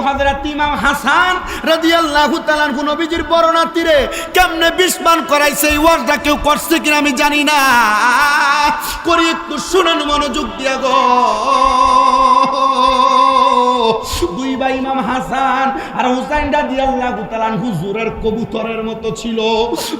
হযরত ইমাম হাসান রাদিয়াল্লাহু তাআলা আনহু নবীজির বড় নাতিরে কেমনে বিষ পান করাইছে এই ওয়াজটা কেউ করছে কিনা আমি জানি না, করি একটু শুনুন মনোযোগ দিয়া গো। দুই ভাই ইমাম হাসান আর হুসাইন রাদিয়াল্লাহু তাআলা হুজুরের কবুতরের মতো ছিল।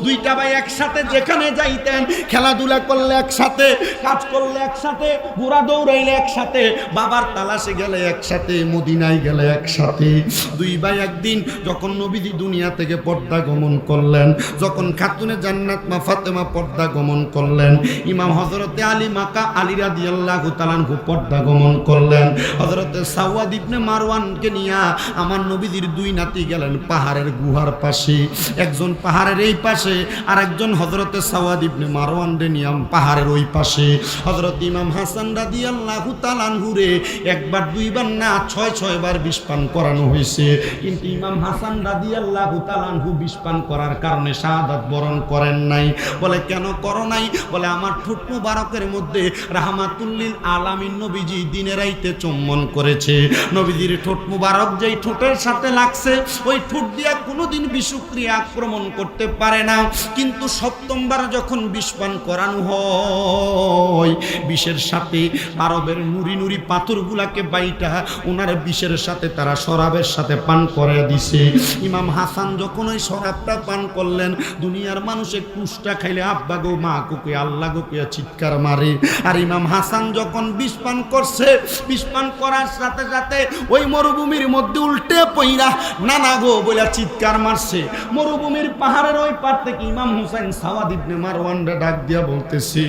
দুইটা ভাই একসাথে যেখানে যাইতেন, খেলাধুলা করলে একসাথে, কাজ করলে একসাথে, ঘোড়া দৌড়াইলে একসাথে, বাবার তালাশে গেলে একসাথে, মদিনায় গেলে একসাথে। দুই ভাই একদিন যখন নবীজি দুনিয়া থেকে পর্দা গমন করলেন, যখন খাতুনে জান্নাত মা ফাতেমা পর্দা গমন করলেন, ইমাম হযরতে আলী মাকা আলী রাদিয়াল্লাহু তাআলা পর্দা গমন করলেন, হযরতে সাওয়াদ ইবনে মারওয়ানকে নিয়া আমার নবীজির দুই নাতি গেলেন পাহাড়ের গুহার পাশে। একজন পাহাড়ের এই পাশে আর একজন হযরতে সাওয়াদ ইবনে মারওয়ান রে নিয়া পাহাড়ের ওই পাশে। হযরত ইমাম হাসান রাদিয়াল্লাহু তাআলা আনহুরে একবার দুইবার না ৬ বার বিষ পান করানো হয়েছে, কিন্তু ইমাম হাসান রাদিয়াল্লাহু তাআলা আনহু বিষ পান করার কারণে শাহাদাত বরণ করেন নাই। বলে কেন করো নাই? বলে আমার ঠোঁট মুবারকের মধ্যে রাহমাতুল লিল আলামিন নবীজি দিনে রাইতে চুম্বন করেছে। নবীজির ঠোঁট মুবারক যেই ঠোঁটের সাথে লাগছে ওই ঠোঁট দিয়া কোনোদিন বিষক্রিয়া আক্রমণ করতে পারে না, কিন্তু সপ্তমবার যখন বিষ পান করানো হয় বিষের সাথে আরবের নুরি নুরি পাথরগুলাকে বাইটা ওনার বিষের সাথে তারা শরাবের সাথে পান করে দিছে। ইমাম হাসান যখন ওই শরাবটা পান করলেন, দুনিয়ার মানুষে কুষ্টা খাইলে আব্বা গো মা কুকে আল্লাহ গো কুয়া চিৎকার মারে। আর ইমাম হাসান যখন বিষ পান করছে, বিষ পান করার সাথে সাথে ওই মরুভূমির মধ্যে উল্টে পইরা নানা গো বলে চিৎকার মারছে। মরুভূমির পাহাড়ের ওই পার থেকে ইমাম হুসাইন সাওয়াদ ইবনে মারওয়ান ডাক দিয়া বলতেছে,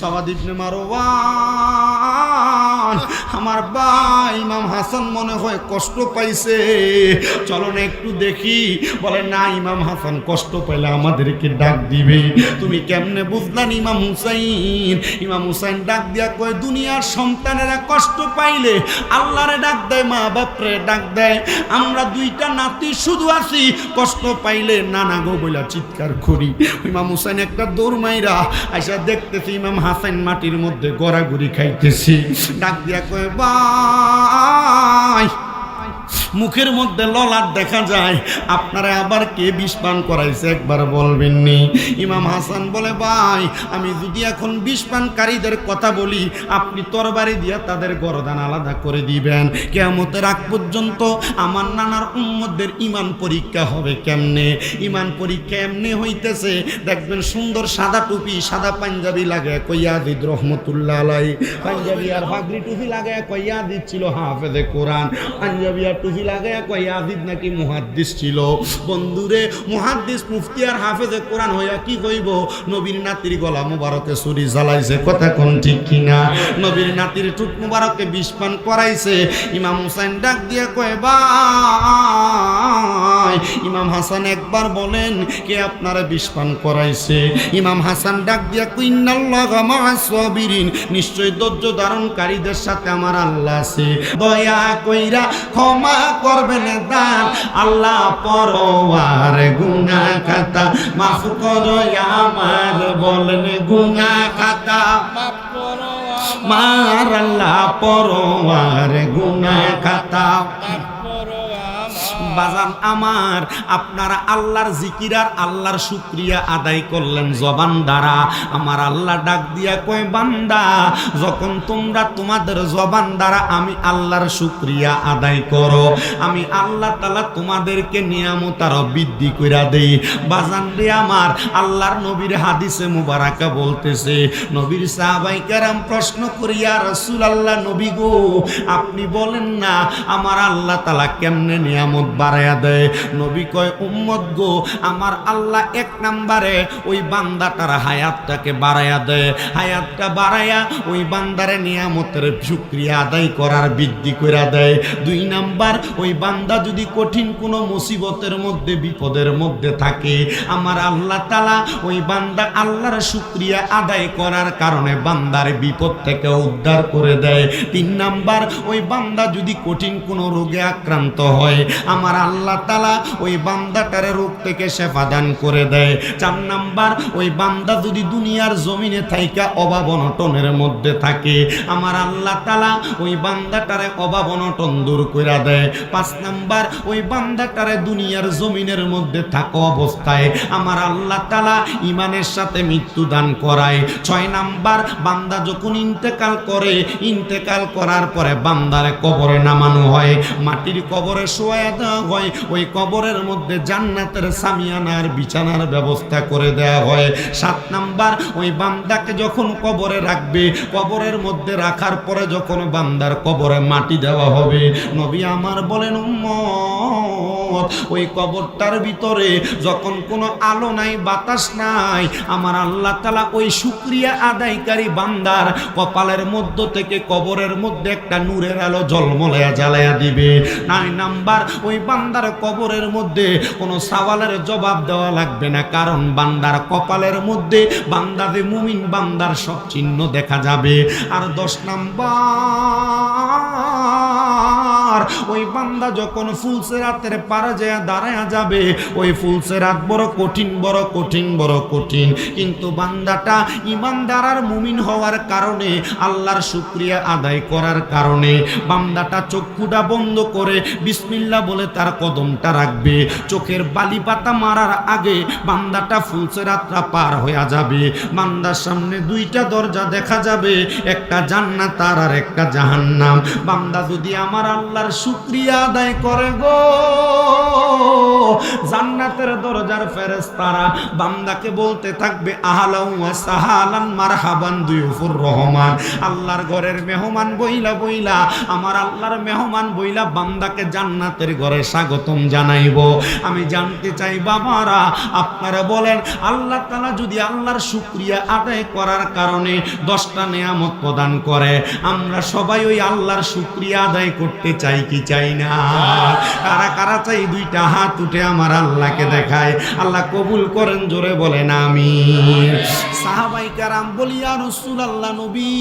সাওয়াদ ইবনে মারওয়ান আমার ভাই ইমাম হাসান মনে হয় কষ্ট পাইছে, চলো না একটু দেখি। বলে না, ইমাম হাসান কষ্ট পাইলে আমাদেরকে ডাক দিবে। তুমি কেমনে বুঝলেন ইমাম হুসাইন? ইমাম হুসাইন ডাক দিয়া কয়, দুনিয়ার সন্তানেরা কষ্ট পাইলে আল্লাহরে ডাক দেয়, মা বাপরে ডাক দেয়। আমরা দুইটা নাতি শুধু আছি, কষ্ট পাইলে নানা গো বইলা চিৎকার করি। ইমাম হুসাইন একটা দৌড় মাইরা আইসা দেখতেছি ইমাম হাসান মাটির মধ্যে গড়াগড়ি খাইতেছি। ডাক দিয়া কয়, ভাই মুখের মধ্যে ললাট দেখা যায়, আপনারা আবার কে বিষ পান করাইছে একবার বলবেননি? ইমাম হাসান বলে, ভাই আমি যদি এখন বিষ পানকারীদের কথা বলি, আপনি তরবারি দিয়া তাদের গরদান আলাদা করে দিবেন। কিয়ামতের আগ পর্যন্ত আমার নানার উম্মতদের ইমান পরীক্ষা হবে কেমনে? ইমান পরীক্ষা এমনি হইতেছে, দেখবেন সুন্দর সাদা টুপি সাদা পাঞ্জাবি লাগে কইয়াদিদ রহমতুল্লাহ আলাইহি, পাঞ্জাবি আর পাগড়ি টুপি লাগে কইয়াদিদ ছিল হাফেজে কোরআন, পাঞ্জাবি আর টুপি লাগায়া কয় ইয়াজিদ নাকি মুহাদ্দিস ছিল। বন্ধুরে, মুহাদ্দিস মুফতি আর হাফেজে কোরআন হইয়া কি কইব? নবীর নাতির গলা মুবারকে ছুরি জ্বালাইছে, কথা কোন ঠিক কিনা? নবীর নাতির ঠোঁট মুবারকে বিষ পান করাইছে। ইমাম হুসাইন ডাক দিয়া কয়, ভাই ইমাম হাসান একবার বলেন কে আপনারা বিষ পান করাইছে? ইমাম হাসান ডাক দিয়া কয়, ইন্নাল্লাহা মা'আস সাবিরিন, নিশ্চয় ধৈর্য ধারণকারীদের সাথে আমার আল্লাহ আছে। দয়া কইরা ক্ষমা করবেন দান, আল্লাহ পরওয়ার গুনাহ খাতা মাফ করো আমার, বলেন গুনাহ খাতা মাফ করো আমার, আল্লাহ পরওয়ার গুনাহ খাতা মাফ করো বাজান আমার। আপনারা আল্লাহর জিকির আর আল্লাহর শুকরিয়া আদায় করলেন জবান দ্বারা। আমার আল্লাহ ডাক দিয়া কয়, বান্দা যখন তোমরা তোমাদের জবান দ্বারা আমি আল্লাহর শুকরিয়া আদায় করো, আমি আল্লাহ তাআলা তোমাদেরকে নিয়ামত আরো বৃদ্ধি কইরা দেই। বাজান রে আমার, আল্লাহর নবীর হাদিসে মুবারাকা বলতেছে, নবীর সাহাবায়ে কেরাম প্রশ্ন করিয়া রাসূলুল্লাহ নবী গো আপনি বলেন না আমার আল্লাহ তাআলা কেমনে নিয়ামত বাড়ায়া দেয়? নবী কয়, উম্মত গো আমার আল্লাহ এক নম্বরে ওই বান্দাটার হায়াতটাকে বাড়ায়া দেয়, হায়াতটা বাড়ায়া ওই বান্দারে নিয়ামতের শুকরিয়া আদায় করার বৃদ্ধি করে দেয়। দুই নাম্বার, ওই বান্দা যদি কঠিন কোনো মুসিবতের মধ্যে বিপদের মধ্যে থাকে, আমার আল্লাহ তাআলা ওই বান্দা আল্লাহর শুকরিয়া আদায় করার কারণে বান্দার বিপদ থেকে উদ্ধার করে দেয়। তিন নাম্বার, ওই বান্দা যদি কঠিন কোনো রোগে আক্রান্ত হয়, আমার আমার আল্লাহ তাআলা ওই বান্দাটারে রোগ থেকে শেফা দান করে দেয়। 4 নাম্বার, ওই বান্দা যদি দুনিয়ার জমিনে থাইকা অভাব অনটনের মধ্যে থাকে, আমার আল্লাহ তাআলা ওই বান্দাটারে অভাব অনটন দূর করে দেয়। 5 নাম্বার, ওই বান্দাটারে দুনিয়ার জমিনের মধ্যে থাকা অবস্থায় আমার আল্লাহ তাআলা ঈমানের সাথে মৃত্যু দান করায়। 6 নাম্বার, বান্দা যখন ইন্তেকাল করে, ইন্তেকাল করার পরে বান্দারে কবরে নামানো হয়, মাটির কবরে শোয়া দেওয়া হয়। ওই কবরের মধ্যে জান্নাতের সামিয়ানার বিছানার ব্যবস্থা করে দেওয়া হয়। 7 নাম্বার, ওই বান্দাকে যখন কবরে রাখবে, কবরের মধ্যে রাখার পরে যখন বান্দার কবরে মাটি দেওয়া হবে, নবী আমার বলেন উম্মত, ওই কবরটার ভিতরে যখন কোনো আলো নাই, বাতাস নাই, আমার আল্লাহ তাআলা ওই শুকরিয়া আদায়কারী বান্দার কপালের মধ্য থেকে কবরের মধ্যে একটা নূরের আলো ঝলমলায়া জ্বালায়া দিবে। 9 নাম্বার, ওই বান্দার কবরের মধ্যে কোনো সওয়ালের জবাব দেওয়া লাগবে না, কারণ বান্দার কপালের মধ্যে বান্দাদের মুমিন বান্দার সব চিহ্ন দেখা যাবে। আর 10 নাম্বার, ওই বান্দা যখন ফুলসেরাতের পারে যায় দাঁড়ায়া যাবে, ওই ফুলসেরাত বড় কঠিন, বড় কঠিন, বড় কঠিন, কিন্তু বান্দাটা ইমানদার আর মুমিন হওয়ার কারণে, আল্লাহর শুকরিয়া আদায় করার কারণে বান্দাটা চক্ষুটা বন্ধ করে বিসমিল্লাহ বলে তার কদমটা রাখবে। চোখের বালি পাতা মারার আগে বান্দাটা ফুলসেরাতটা পার হয়ে যাবে। বান্দার সামনে 2টা দরজা দেখা যাবে, একটা জান্নাত আর একটা জাহান্নাম। বান্দা যদি আমার আল্লাহর শুকরিয়া আদায় করে গো, জান্নাতের দরজার ফেরেশতারা বান্দাকে বলতে থাকবে আহলান ওয়া সাহালান মারহাবান দুয়ুফুর রহমান। আল্লাহর ঘরের মেহমান বইলা বইলা, আমার আল্লাহর মেহমান বইলা বান্দাকে জান্নাতের ঘরে স্বাগতম জানাইব। আমি জানতে চাই বাবারা, আপনারা বলেন, আল্লাহ তাআলা যদি আল্লাহর শুকরিয়া আদায় করার কারণে 10টা নেয়ামত প্রদান করে, আমরা সবাই ওই আল্লাহর শুকরিয়া আদায় করতে চাই কি চাই না? কারা কারা চাই 2টা হাত উঠে আমার আল্লাহকে দেখায়। আল্লাহ কবুল করেন, জোরে বলেন আমিন। সাহাবায়ে কেরাম বলি, ইয়া রাসূলুল্লাহ, নবী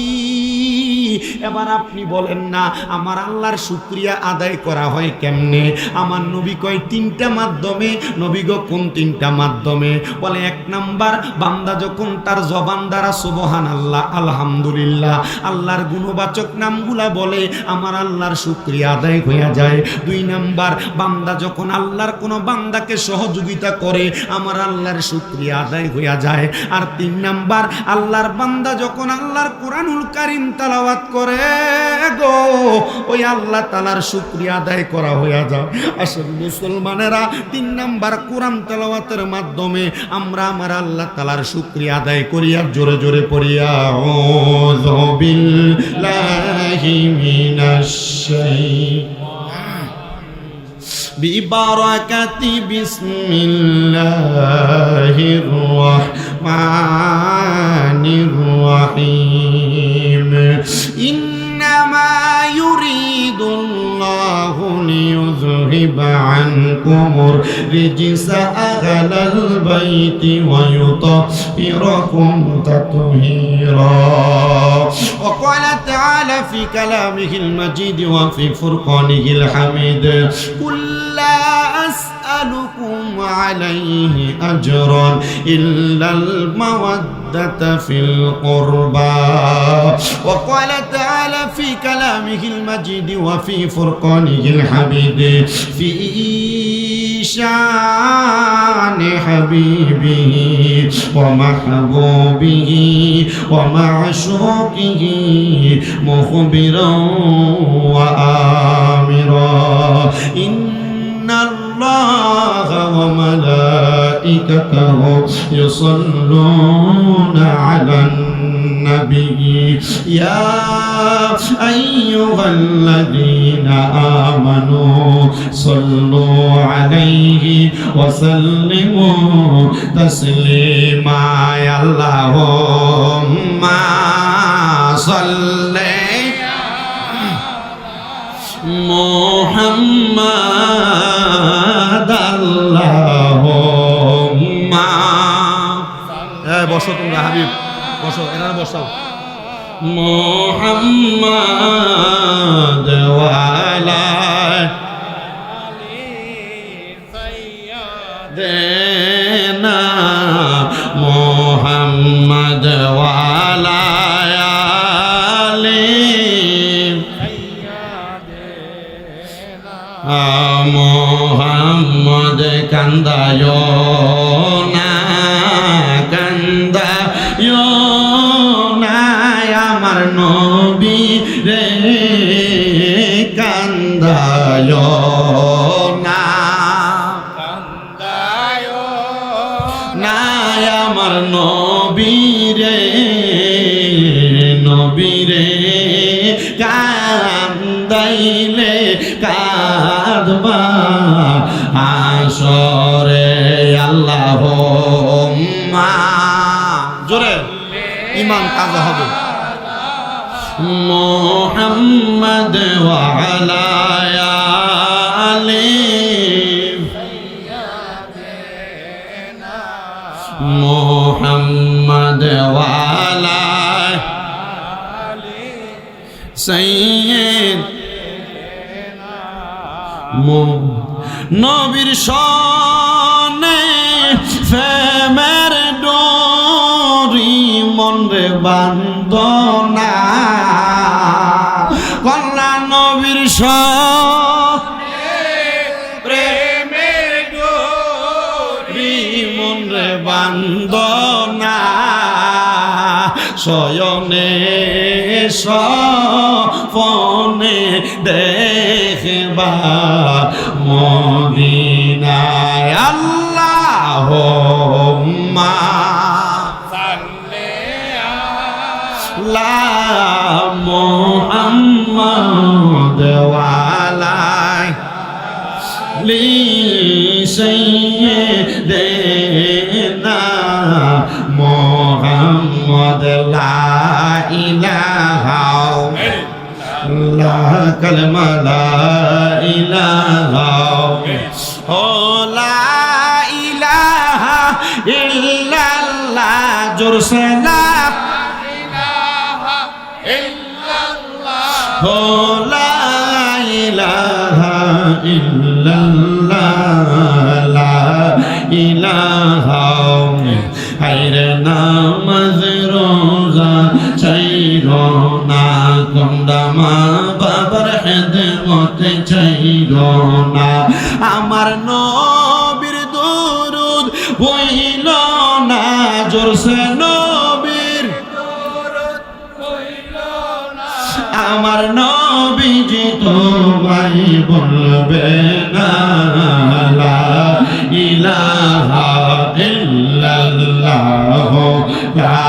এবার আপনি বলেন না আমার আল্লাহর শুকরিয়া আদায় করা হয় কেমনে? আমার নবী কয় 3টা মাধ্যমে। নবী গো কোন 3টা মাধ্যমে? বলে 1 নাম্বার, বান্দা যখন তার জবান দ্বারা সুবহানাল্লাহ, আলহামদুলিল্লাহ, আল্লাহর গুণবাচক নামগুলা বলে, আমার আল্লাহর শুকরিয়া আদায় হয়ে যায়। 2 নাম্বার, বান্দা যখন আল্লাহর কোন বান্দাকে সহযোগিতা করে, আমার আল্লাহর শুকরিয়া আদায় হয়ে যায়। আর 3 নাম্বার, আল্লাহর বান্দা যখন আল্লাহর কোরআনুল কারীম তেলাওয়াত করে গো, ওই আল্লাহ তাআলার শুকরিয়া আদায় করা হয়ে যায়। আসলে মুসলমানেরা 3 নাম্বার কোরআন তেলাওয়াতের মাধ্যমে আমরা আমার আল্লাহ তাআলার শুকরিয়া আদায় করি। আর জোরে জোরে পড়ি, আউযু বিল্লাহি মিনাশ বিবারাকাতি বিসমিল্লাহির রাহমানির রাহিম। ইন্নামা ইউরিদুল্লাহু লিইয়ুযহিবা আনকুমুর রিজসা আহলাল বাইতি ওয়া ইউতাহহিরাকুম তাতহীরা। وقال تعالى في كلامه المجيد وفي فرقانه الحميد قل لا أسألكم عليه أجرا إلا المودة في القربى. وقال تعالى في كلامه المجيد وفي فرقانه الحميد في شان حبيبه ومحبوبه ومعشوقه مخبرا وآمرا إن الله وملائكته يصلون على النبي يا أيها الذين آمنوا صلوا عليه وسلموا تسليما. اللهم صل محمد اللهم বসো তোমরা হাবিব, বসো, এনারা বসাও। মুহাম্মদ ওয়া আলা দেনা মোহাম্মদ ওয়ালা আলি মোহাম্মদ কান্দায় না কান্দায় না আমার নবী রে কান্দায় না কান্দায় না আমার নবী রে কান্দাইলে কাঁদবা হাসরে আল্লাহুম্মা জোরে ঈমান কাজা হবে মুহাম্মদ ওয়া আলা আলি মুহাম্মদ ওয়া আলা সাইয়্যিদ নবীর সনে ফেমের ডোরি মনরে বান্দনা কল্লা নবীর সনে প্রেমের ডোরি মনরে বান্দনা শয়নে সপনে দেখবা মদিনায় আল্লাহুম্মা সাল্লি আলা মুহাম্মাদ ওয়া আলা আলি সাইয়্যিদিনা মুহাম্মদ লা ইলাহা ইল্লাল্লাহ কালমা লা ইলাহা ও লা ইলাহা ইল্লাল্লাহ জোরসে লা ইলাহা ইল্লাল্লাহ ও লা ইলাহা ইল্লাল্লাহ লা ইলাহা হায়রে নামাজ রোজা চাইরো না কোনটা মা বাবার খেদমত চাইরো না আমার নবীর দুরুদ হইল না জোরসে নবীর দুরুদ হইল না আমার নবীজি তোমায় বলবে না লা ইলাহা ইল্লাল্লাহ লা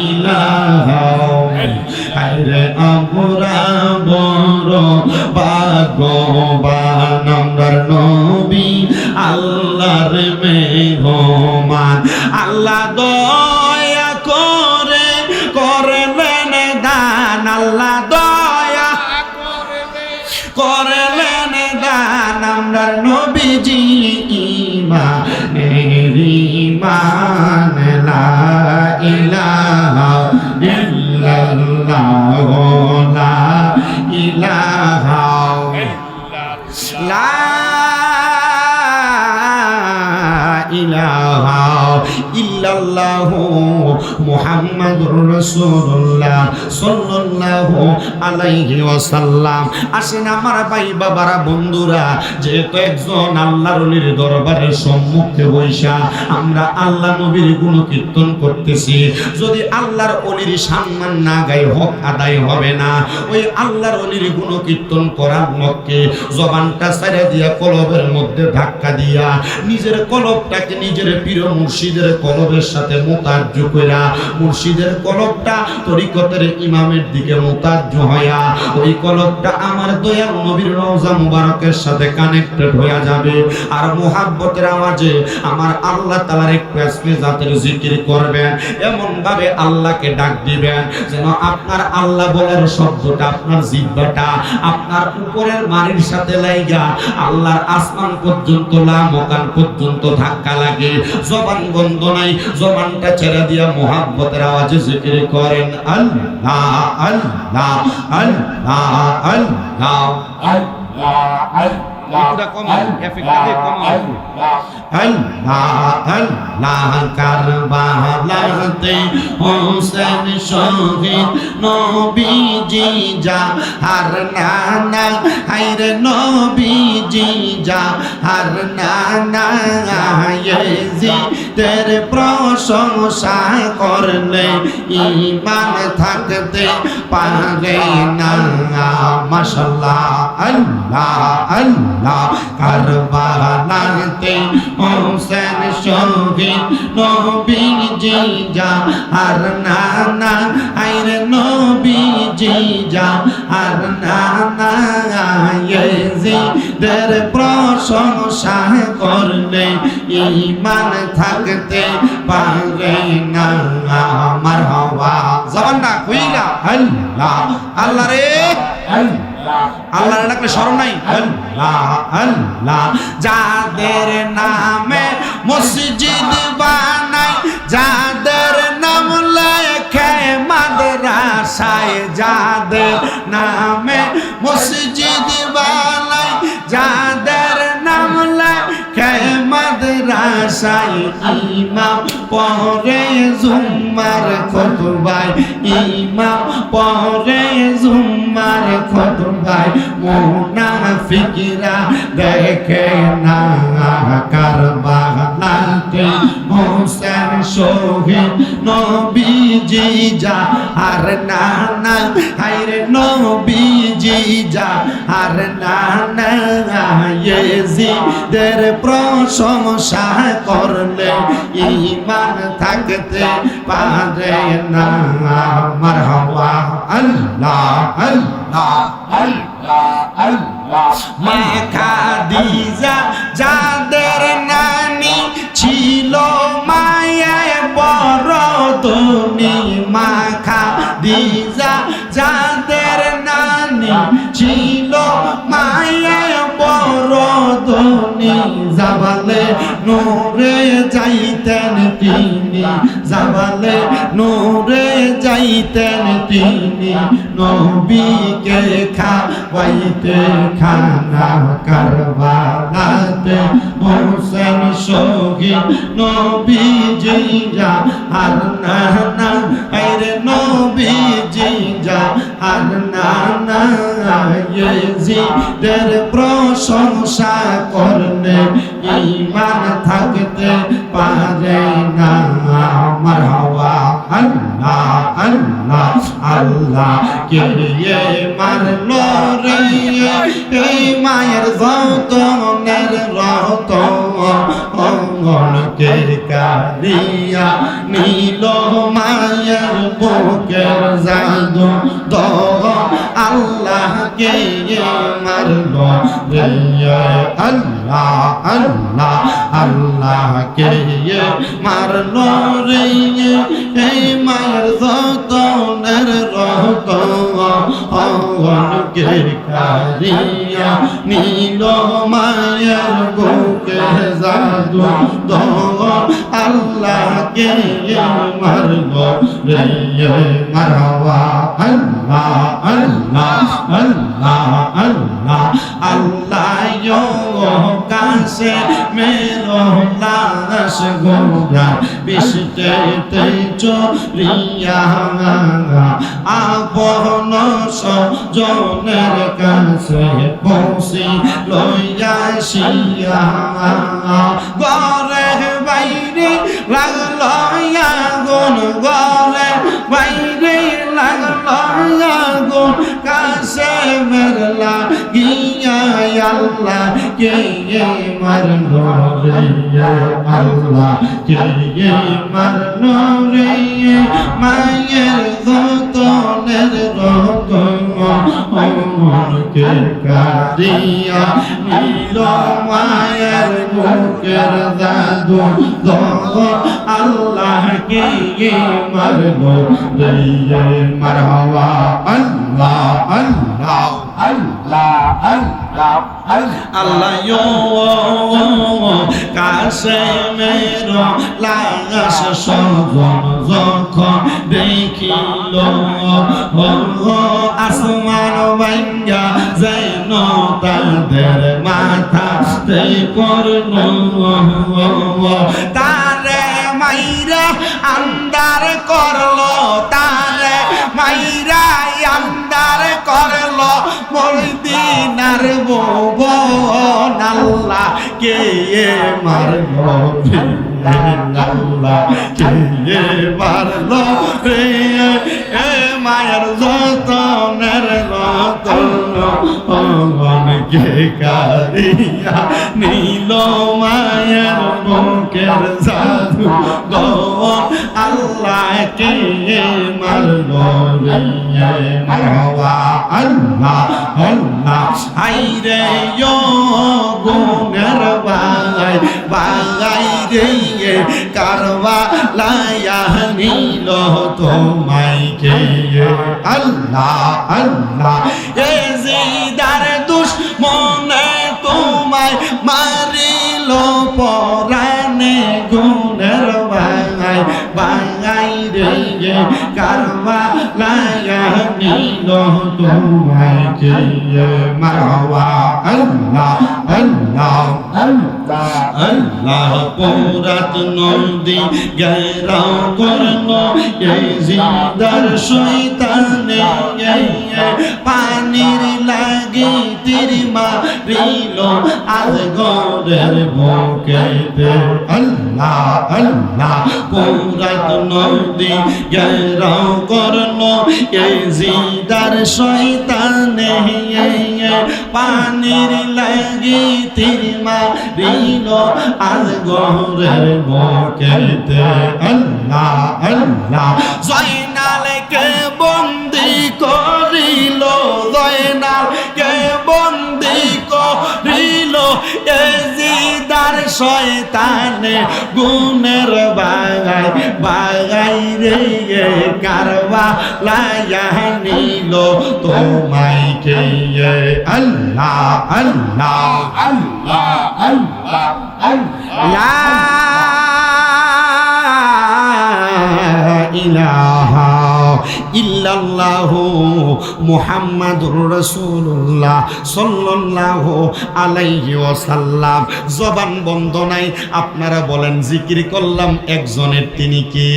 ইলাহা আরে আমরা বড় ভাগ্যবান আমরার নবী আল্লাহর মেহমান আল্লাহ দয়া করে করলেন দান আল্লাহ দয়া করলেন দান আমরার নবীজি ঈমান লা ইলাহা ইল্লাল্লাহ লা ইলাহা লা ইলাহা ইল্লাল্লাহু মুহাম্মাদুর রাসূলুল্লাহ সাল্লাল্লাহু আলাইহি ওয়াসাল্লাম। আসেন আমার ভাই বাবারা বন্ধুরা, যেহেতু একজন আল্লাহর ওলির দরবারের সম্মুখে বৈশা আমরা আল্লাহ নবীর গুণ কীর্তন করতেছি, যদি আল্লাহর ওলির সম্মান না গাই হক আদায় হবে না। ওই আল্লাহর ওলির গুণ কীর্তন করার লক্ষ্যে জবানটা ছেড়ে দিয়া কলবের মধ্যে ধাক্কা দিয়া নিজের কলবটাকে নিজের প্রিয় মুর্শিদের কলবের সাথে মোতাজ্জ কইরা মুর্শিদের কলবটা তরিকতের ইমামের দিকে মোতাজ্জ হইয়া ওই কলবটা আমার দয়াল নবীর রওজা মুবারকের সাথে কানেক্টেড হইয়া যাবে। আর মুহাব্বতের আওয়াজে আমার আল্লাহ তাআলার এক পেশমে জাতের জিকির করবেন, এমন ভাবে আল্লাহকে ডাক দিবেন যেন আপনার আল্লাহ বলার শব্দটা আপনার জিহ্বাটা আপনার উপরের মারির সাথে লাইগা আল্লাহর আসমান পর্যন্ত মকান পর্যন্ত ধাক্কা লাগে। জবান বন্ধ নাই, জবানটা ছেড়ে দিয়া মুহাব্বতের আওয়াজে জিকির করেন আল্লাহ আল্লাহ আল্লাহ আল্লাহ আল্লাহ একটু কমান এফেক্টটা দিয়ে কমান আল্লাহ আল্লাহ কারবালাতে হোসেন শহীদ নবীজি জাহার নানা হায়রে নবীজি জাহার নানা ইয়েজিদের প্রশংসা করলে ঈমান থাকতে পারে না মাশাআল্লাহ আল্লাহ আল্লাহ কারবালাতে হোসেন শহীদ নবীজি জাহার নানা হায়রে নবীজি জাহার নানা ইয়েজিদের প্রশংসা করলে ঈমান থাকতে পারে না মারহাবা জবানটা কইলা আল্লাহ আল্লাহ রে আল্লাহর ডাকলে শরম নাই আল্লাহ আল্লাহ যাদের নামে মসজিদ বানাই যাদের নাম লেখে মাদ্রাসায় যাদের নামে মসজিদ বানাই যাদের নাম লেখে মাদ্রাসায় ইমাম পড়ে জুম্মার খুতবায় ইমাম পড়ে জুম্মার খুতবায় মুনাফিকরা দেখে না কারবালাতে হোসেন শহীদ নবীজি জাহার নানা হায়রে নবীজি জাহার নানা ইয়েজিদের প্রশংসা করলে ঈমান থাকতে পারে না মারহাবা আল্লাহ আল্লাহ আল্লাহ আল্লাহ মা খাদিজা যাদের নানি ছিল মায়ে বড় ধনী মা খাদিজা যাদের নানি ছিল মায়ে বড় ধনী জাবালে নূরে যাইতেন তিনি জাবালে নূরে যাইতেন তিনি নবীকে খাওয়াইতে খানা কারবালাতে হোসেন শহীদ নবীজি জাহার নানা আরে নবীজি জাহার নানা ইয়েজিদের প্রশংসা করলে ঈমান থাকতে পারে না মারহাবা আল্লাহ আল্লাহ আল্লাহ কে মারলো রে এই মায়ের যতনের রতন অঙ্গনকে কারিয়া নীল মায়ের বুকের জাদু দহ আল্লাহকে মারলো রে আল্লাহ আল্লাহ আল্লাহকে মারলো রে এই মায়ের যতনের রতন অঙ্গনকে কারিয়া নীল মায়ের বুকের জাদু দহ আল্লাহকে মারলো রে মারহাবা আল্লাহ আল্লাহ আল্লাহ আল্লাহ আল্লাহ ইয়ো কাছে মেরো লাশ গোরা বিশতে চলিয়া আপন সজনের কাছে পৌঁছি লইয়া শিয়া গরে বাইরে লাগলো আগুন গরে বাইরে লাগলো আগুন কাছে মেরলা গিয়া আল্লাহ কে মারলো রে আল্লাহ কে মারলো রে মায়ের যতনের রতন অমরকে কারিয়া নীল মায়ের বুকের জাদু দহ আল্লাহ কে মারলো রে মারহাবা আল্লাহ আল্লাহ আল্লাহ আল্লাহ আল্লাহ ইয়ো কাছে মেরো লাশ সজন যখন দেখিল আসমান ভাঙ্গা যেন তাদের চাঁদের মাথা করলো তারে মাইরা আন্দার করলো তারে মাইরা আন্দার করলো মদিনার ভুবন আল্লাহ কে মারলো আল্লাহ কে মারলো রে এ মায়ের যতনের রতন কে কারিয়া নীল মায়ের বুকের জাদু গন আল্লাহ কে মারলো রে মাওয়া আল্লাহ আল্লাহ আইরে ইয়ো গুনের বাই বাই রে কারবালায়া নীল তোমায় কে আল্লাহ আল্লাহ এজিদার দুশমনে তোমায় মারিল পরানে গুনের বাই বাই রে কারবালায়া নীল তোমায় কে মারওয়া আল্লাহ আল্লাহ আল্লাহ আল্লাহ পুরাত নদী গেরাও করলো এই জিদার শয়তানে পানির লাগি তীর মারিল আজ গরের বুকেতে আল্লাহ আল্লাহ পুরাত নদী গেরাও করলো এই জিদার শয়তানে পানির লাগি তীর মারিল আজ গরের বুকেতে আল্লাহ আল্লাহ জয়নালকে বন্দি করিল জয়নালকে বন্দি করিল এজিদার শয়তানে গুনের বাগাই বাগাই রে কারবালায়া নীল তোমায় কে আল্লাহ আল্লাহ আল্লাহ আল্লাহ ইলাহা ইল্লাল্লাহু মুহাম্মাদুর রাসূলুল্লাহ সাল্লাল্লাহু আলাইহি ওয়াসাল্লাম। জবান বন্ধ নাই, আপনারা বলেন জিকির করলাম একজনের, তিনি কে?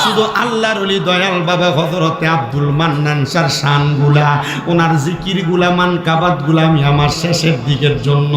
শুধু আল্লাহর ওলি দয়াল বাবা হযরতে আব্দুল মান্নান শাহর শানগুলা, ওনার জিকিরগুলা মানকাবাতগুলা আমি আমার শেষের দিকের জন্য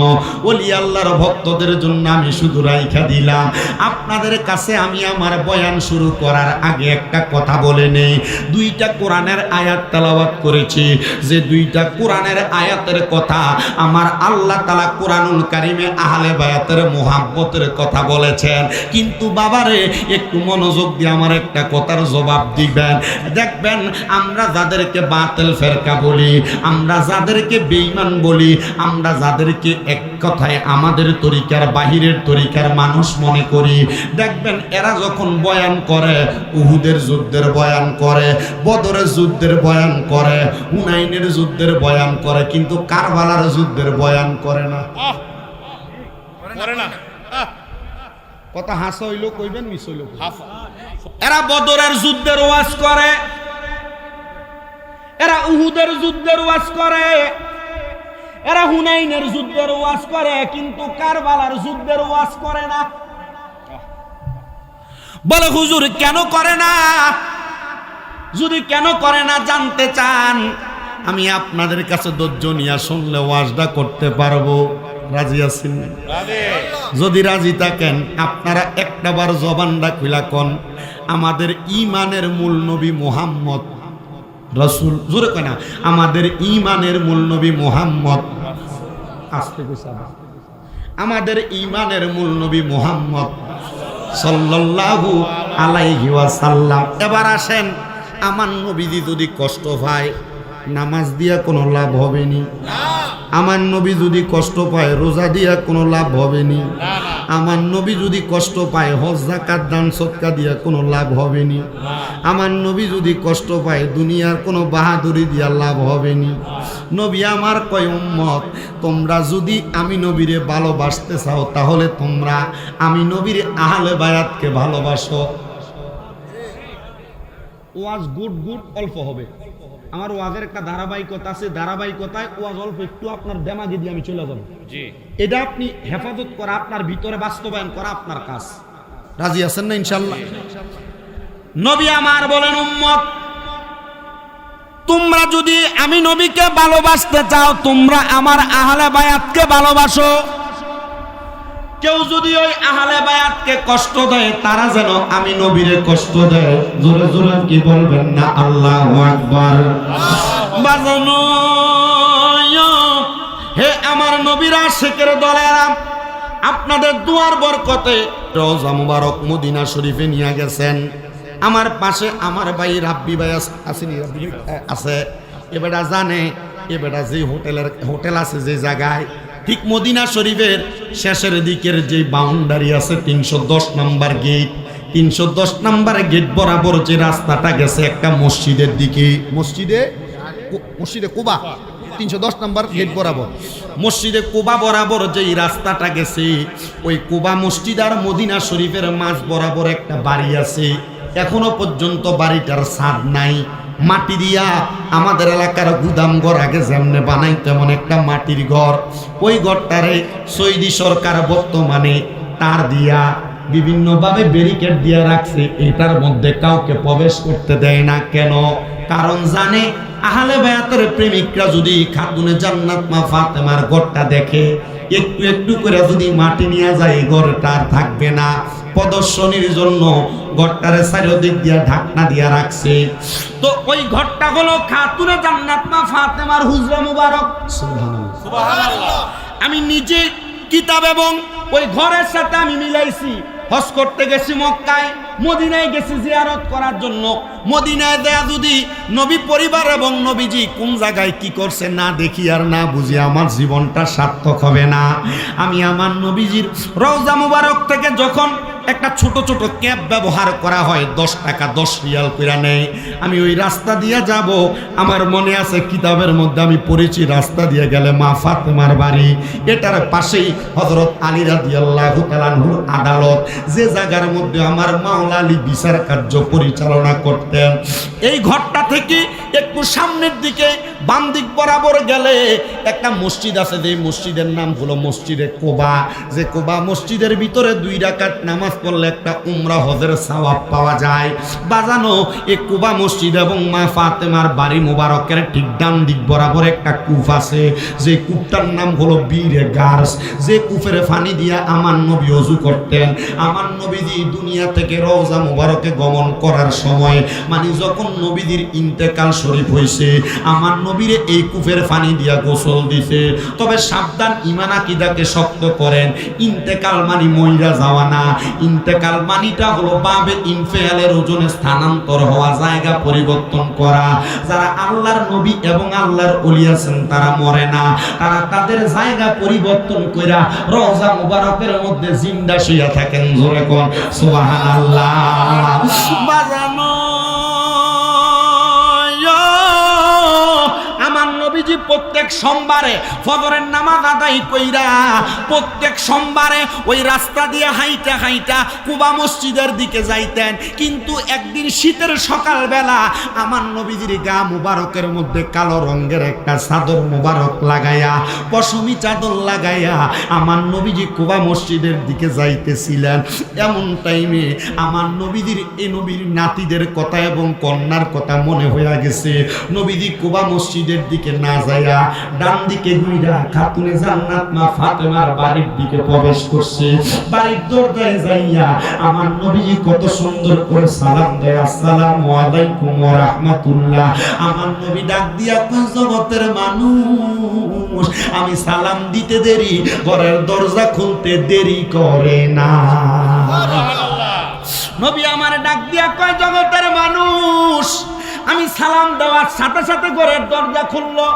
ওলি আল্লাহর ভক্তদের জন্য আমি শুধু রাইখা দিলাম। আপনাদের কাছে আমি আমার বয়ান শুরু করার আগে একটা কথা বলে নেই। দুইটা কোরআনের আয়াত তেলাওয়াত করেছি, যে দুইটা কোরআনের আয়াতের কথা আমার আল্লাহ তাআলা কোরআনুল কারীমে আহলে বায়াতের মুহাব্বতের কথা বলেছেন। কিন্তু বাবারে একটু মনোযোগ দিয়ে আমার একটা কথার জবাব দিবেন। দেখবেন আমরা যাদেরকে বাতিল ফেরকা বলি, আমরা যাদেরকে বেঈমান বলি, আমরা যাদেরকে এক কথায় আমাদের তরিকার বাহিরের তরিকার মানুষ মনে করি, দেখবেন এরা যখন বয়ান করে উহুদের যুদ্ধের বয়ান করে, বদরের যুদ্ধের বয়ান করে, হুনাইনের যুদ্ধের বয়ান করে, কিন্তু কারবালার যুদ্ধের বয়ান করে না। কথা হাসা হইল কইবেন, মিস হইল। এরা বদরের যুদ্ধের ওয়াজ করে, এরা উহুদের যুদ্ধের ওয়াজ করে, এরা হুনাইনের যুদ্ধের ওয়াজ করে, কিন্তু কারবালার যুদ্ধের ওয়াজ করে না। বলে হুজুর কেন করে না? যদি কেন করে না জানতে চান, আমি আপনাদের কাছে ধৈর্য নিয়ে শুনলে ওয়াজটা করতে পারবো। রাজি আছেন? যদি রাজি থাকেন আপনারা একটাবার জবানটা খুলা কোন, আমাদের ঈমানের মূল নবী মুহাম্মদ রাসূল, জোরে কয় না, আমাদের ঈমানের মূল নবী মুহাম্মদ, আস্তে কইছা, আমাদের ঈমানের মূল নবী মুহাম্মদ সাল্লাল্লাহু আলাইহি ওয়াসাল্লাম। এবার আসেন, আমার নবীজি যদি কষ্ট পায় নামাজ দিয়া কোনো লাভ হবে নি, আমার নবী যদি কষ্ট পায় রোজা দিয়া কোনো লাভ হবে নি, আমার নবী যদি কষ্ট পায় হজ যাকাত দান সদকা দিয়া কোনো লাভ হবে নি, আমার নবী যদি কষ্ট পায় দুনিয়ার কোনো বাহাদুরি দিয়া লাভ হবে নি। নবী আমার কয় উম্মত, তোমরা যদি আমি নবীরে ভালোবাসতে চাও তাহলে তোমরা আমি নবীর আহলে বায়াতকে ভালোবাসো। ওয়াজ গুড গুড অল্প হবে, আমার ওয়াজের একটা ধারাবাহিকতা আছে, ধারাবাহিকতায় ওয়াজ অল্প একটু আপনার দেমাগে দিয়ে আমি চলে যাব। এটা আপনি হেফাজত করা, আপনার ভিতরে বাস্তবায়ন করা আপনার কাজ। রাজি আছেন না ইনশাআল্লাহ? নবী আমার বলেন, উম্মত তোমরা যদি আমি নবীকে ভালোবাসতে চাও, তোমরা আমার আহলে বায়াতকে ভালোবাসো। কেউ যদি ওই আহলে বায়াতকে কষ্ট দেয়, তারা যেন আমি নবীরে কষ্ট দেয়। জোরে জোরে কি বলবেন না আল্লাহু আকবার। বাজানো হে আমার নবীরা শেখের দলেরা, আপনাদের দুয়ার বরকতে রওজা মুবারক মদিনা শরীফে নিয়ে গেছেন। আমার পাশে আমার ভাই রাব্বি ভাই আসেনি, রাব্বি আছে। এবারে জানে এবারে যে হোটেল আছে যে জায়গায়, ঠিক মদিনা শরীফের শেষের দিকের যে বাউন্ডারি আছে 310 নম্বর গেট, 310 নম্বর গেট বরাবর যে রাস্তাটা গেছে একটা মসজিদের দিকে, মসজিদে কুবা 310 নম্বর গেট বরাবর, মসজিদে কুবা বরাবর যেই রাস্তাটা গেছে, ওই কুবা মসজিদ আর মদিনা শরীফের মাঝ বরাবর একটা বাড়ি আছে। এখনো পর্যন্ত বাড়িটার ছাদ নাই, মাটি দিয়া আমাদের এলাকার গুদাম ঘর আগে যেমনে বানাই তেমন একটা মাটির ঘর। ওই ঘরটারে সৌদি সরকার বর্তমানে তার দিয়া বিভিন্নভাবে ব্যারিকেড দিয়া রাখছে, এটার মধ্যে কাউকে প্রবেশ করতে দেয় না। কেন? কারণ জানে আহলে বায়াতের প্রেমিকরা যদি খাতুনে জান্নাত মা ফাতেমার ঘরটা দেখে, একটু একটু করে যদি মাটি নিয়ে যায়, ঘরটা আর থাকবে না। প্রদর্শনীর জন্য ঘরটারে চারিদিক দিয়া ঢাকনা দিয়া রাখছে। তো ওই ঘরটা হলো খাতুনে জান্নাত মা ফাতেমার হুজরা মুবারক। সুবহানাল্লাহ। আমি নিজে কিতাব এবং ওই ঘরের সাথে আমি মিলাইছি। হজ করতে গেছি মক্কায়, মদিনায় গেছি জিয়ারত করার জন্য। মদিনায় দেয়া যদি নবী পরিবার এবং নবীজি কোন জায়গায় কি করছে না দেখি আর না বুঝি, আমার জীবনটা সার্থক হবে না। আমি আমার নবীজির রওজা মুবারক থেকে যখন একটা ছোট ছোট ক্যাব ব্যবহার করা হয়, 10 টাকা 10 রিয়াল করে নেয়, আমি ওই রাস্তা দিয়ে যাব। আমার মনে আছে কিতাবের মধ্যে আমি পড়েছি, রাস্তা দিয়ে গেলে মা ফাতেমার বাড়ি, এটার পাশেই হযরত আলী রাদিয়াল্লাহু তাআলা আনহুর আদালত, যে জায়গার মধ্যে আমার মাওলা আলী বিচার কার্য পরিচালনা করতেন। এই ঘরটা থেকে একটু সামনের দিকে বাম দিক বরাবর গেলে একটা মসজিদ আছে, যে মসজিদের নাম হলো মসজিদে কুবা। যে কুবা মসজিদের ভিতরে 2 রাকাত নামাজ পড়লে একটা উমরা হজের সওয়াব পাওয়া যায়। বাজানো এই কুবা মসজিদ এবং মা ফাতেমার বাড়ি মুবারকের ঠিক ডান দিক বরাবর একটা কূপ আছে, যে কূপটার নাম হলো বীরে গার্স। যে কূপের পানি দিয়া আমার নবী ওযু করতেন। আমার নবীজি দুনিয়া থেকে রওজা মুবারকে গমন করার সময়, মানে যখন নবীজির ইন্তেকাল শরীফ হয়েছে, আমার নবীরে এই কূপের পানি দিয়া গোসল দিছে। তবে সাবধান, ঈমান আকীদাকে শক্ত করেন। ইন্তেকাল মানে মইরা যাওয়া না, ইন্তেকাল মানিটা হলো বাবে ইনফিয়ালের ওজনে স্থানান্তর হওয়া, জায়গা পরিবর্তন করা। যারা আল্লাহর নবী এবং আল্লাহর ওলি আছেন তারা মরে না, তারা তাদের জায়গা পরিবর্তন কইরা রওজা মুবারকের মধ্যে জিন্দা শুইয়া থাকেন। জোরে কোন সুবহানাল্লাহ। বাজানো আমার নবীজি প্রত্যেক সোমবারে ফজরের নামাজ আদায় কইরা প্রত্যেক সোমবারে ওই রাস্তা দিয়ে হাইটা হাইটা কুবা মসজিদের দিকে যাইতেন। কিন্তু একদিন শীতের সকালবেলা আমার নবীজির গা মুবারকের মধ্যে কালো রঙের একটা চাদর মুবারক লাগাইয়া, পশমি চাদর লাগাইয়া আমার নবীজি কুবা মসজিদের দিকে যাইতেছিলেন। এমন টাইমে আমার নবীজির এই নবীর নাতিদের কথা এবং কন্যার কথা মনে হইয়া গেছে। নবীজি কুবা মসজিদের দিকে না যাইয়া ডান দিকে ঘুইরা খাতুনে জান্নাত মা ফাতেমার বাড়ির দিকে প্রবেশ করছে। বাড়ির দরজায় যাইয়া আমার নবীজি কত সুন্দর করে সালাম দেয়, আসসালামু আলাইকুম ওয়া রাহমাতুল্লাহ। আমার নবী ডাক দিয়া কই, জগতের মানুষ, আমি সালাম দিতে দেরি, ঘরের দরজা খুলতে দেরি করে না। নবী আমার ডাক দিয়া কয়, জগতের মানুষ, আমি সালাম দেওয়ার সাথে সাথে ঘরের দরজা খুললো।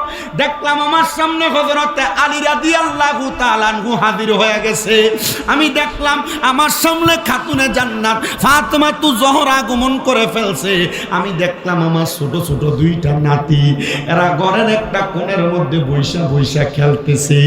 দেখলাম আমার সামনে হযরত আলী রাদিয়াল্লাহু তাআলা আনহু হাজির হয়ে গেছে। আমি দেখলাম আমার সামনে খাতুনে জান্নাত ফাতেমা তু জোহরা আগমন করে ফেলছে। আমি দেখলাম আমার ছোট ছোট 2টা নাতি, এরা ঘরের একটা কোণের মধ্যে বৈশা বৈশা খেলতেছে।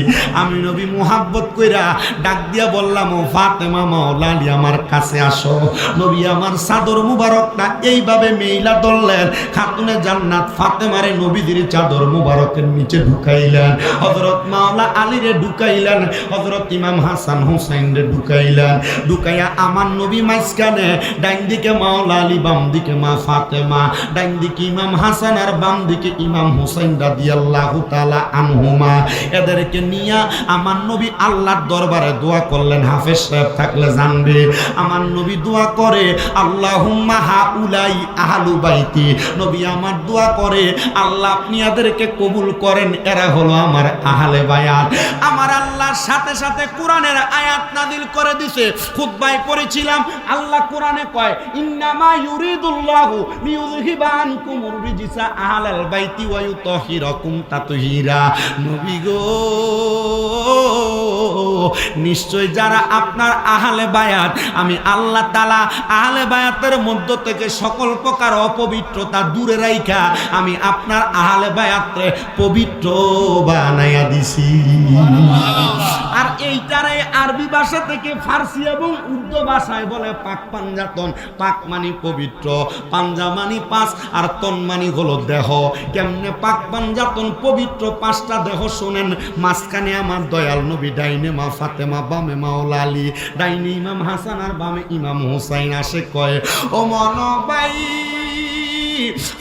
আমি নবী মুহাব্বত কইরা ডাক দিয়া বললাম, ও ফাতেমা মাওলা আলী আমার কাছে আসো। নবী আমার চাদর মুবারকটা এইভাবে মেইলা ধরলেন, খাতুনে জান্নাত ফাতেমারে নবীজির চাদর মুবারকের নিচে ঢুকাইলেন, হযরত মাওলা আলীরে ঢুকাইলেন, হযরত ইমাম হাসান হুসাইনরে ঢুকাইলেন, ঢুকাইয়া আমার নবী মাঝখানে, ডাইন দিকে মাওলা আলী, বাম দিকে মা ফাতেমা, ডাইন দিকে ইমাম হাসান আর বাম দিকে ইমাম হুসাইন রাদিয়াল্লাহু তাআলা আনহুমা। এদেরকে নিয়ে আমার নবী আল্লাহর দরবারে দোয়া করলেন। হাফেজ সাহেব থাকলে জানবে, আমার নবী দোয়া করে আল্লাহুম্মা হাউলাই আহলু বাইতি। নবী আমার দোয়া করে আল্লাহ আপনি এদেরকে কবুল করেন, এরা হলো আমার আহলে বায়াত। আমার আল্লাহর সাথে সাথে কোরআনের আয়াত নাযিল করে দিছে। খুতবায় পড়েছিলাম আল্লাহ কোরআনে কয় ইন্নামা ইউরিদুল্লাহু লিইউযহিবা আনকুমুর রিজসা আহলাল বাইতি ওয়া ইউতাহিরাকুম তাতহীরা। নবী গো, নিশ্চয় যারা আপনার আহলে বায়াত, আমি আল্লাহ তাআলা আহলে বায়াতের মধ্য থেকে সকল প্রকার অপবিত্রতা দূরে রাইখা আমি আপনার আহলে বায়াতরে পবিত্র বানাইয়া দিছি। আর এইটারে আরবি ভাষা থেকে ফার্সি এবং উর্দু ভাষায় বলে পাক পাঞ্জাতন। পাক মানে পবিত্র, পাঞ্জা মানে পাঁচ, আর তন মানে হলো দেহ। কেমনে পাক পাঞ্জাতন পবিত্র পাঁচটা দেহ শোনেন। মাঝখানে আমার দয়াল নবী, ডাইনে মা ফাতেমা, বামে মাওলা আলী, ডাইনে ইমাম হাসান আর বামে ইমাম হুসাইন। আসে কয় ও মনবাই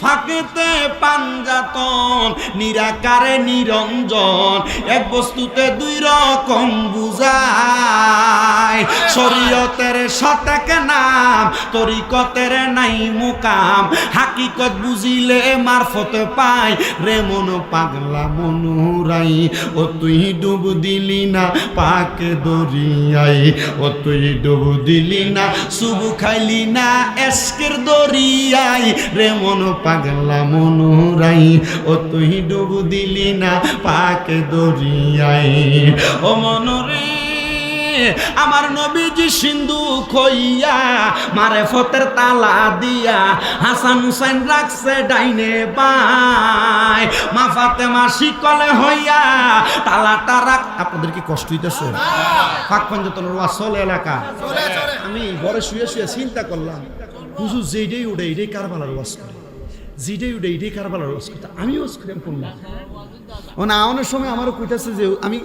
ফাঁকেতে পাঞ্জাতন, নিরাকারে নিরঞ্জন, এক বস্তুতে দুই রকম বুঝায়। শরীয়তের শতেক নাম, তরিকতের নাই মুকাম, হাকিকত বুঝিলে মারফতে পাই রে মন পাগলা মনুরাই। ও তুই ডুব দিলি না পাক দরিয়াই, ও তুই ডুব দিলি না সুবু খাইলি না এস্কের দরিয়াই রে মন পাগলা মনুরাই। ও তুই ডুব দিলি না পাক দরিয়াই। ও মনরে আমার নবীজি সিন্ধু খইয়া মারেফতের তালা দিয়া হাসান হুসাইন রাখছে ডাইনে বাই। মা ফাতেমা শিকলে হইয়া তালাটা রাখ। আপনাদের কি কষ্ট হইতেছে? পাক পাঞ্জাতনের ওয়াসল এলাকা, আমি ঘরে শুয়ে শুয়ে চিন্তা করলাম হুজুর যেইটাই উঠে এইটাই কারবালার ওয়াজ করে, যেটাই উঠে এইটাই কারবালার ওয়াজ করতে আমি ওয়াজ করে করলাম। না অনেক সময় আমারও কইতেছে যে আমি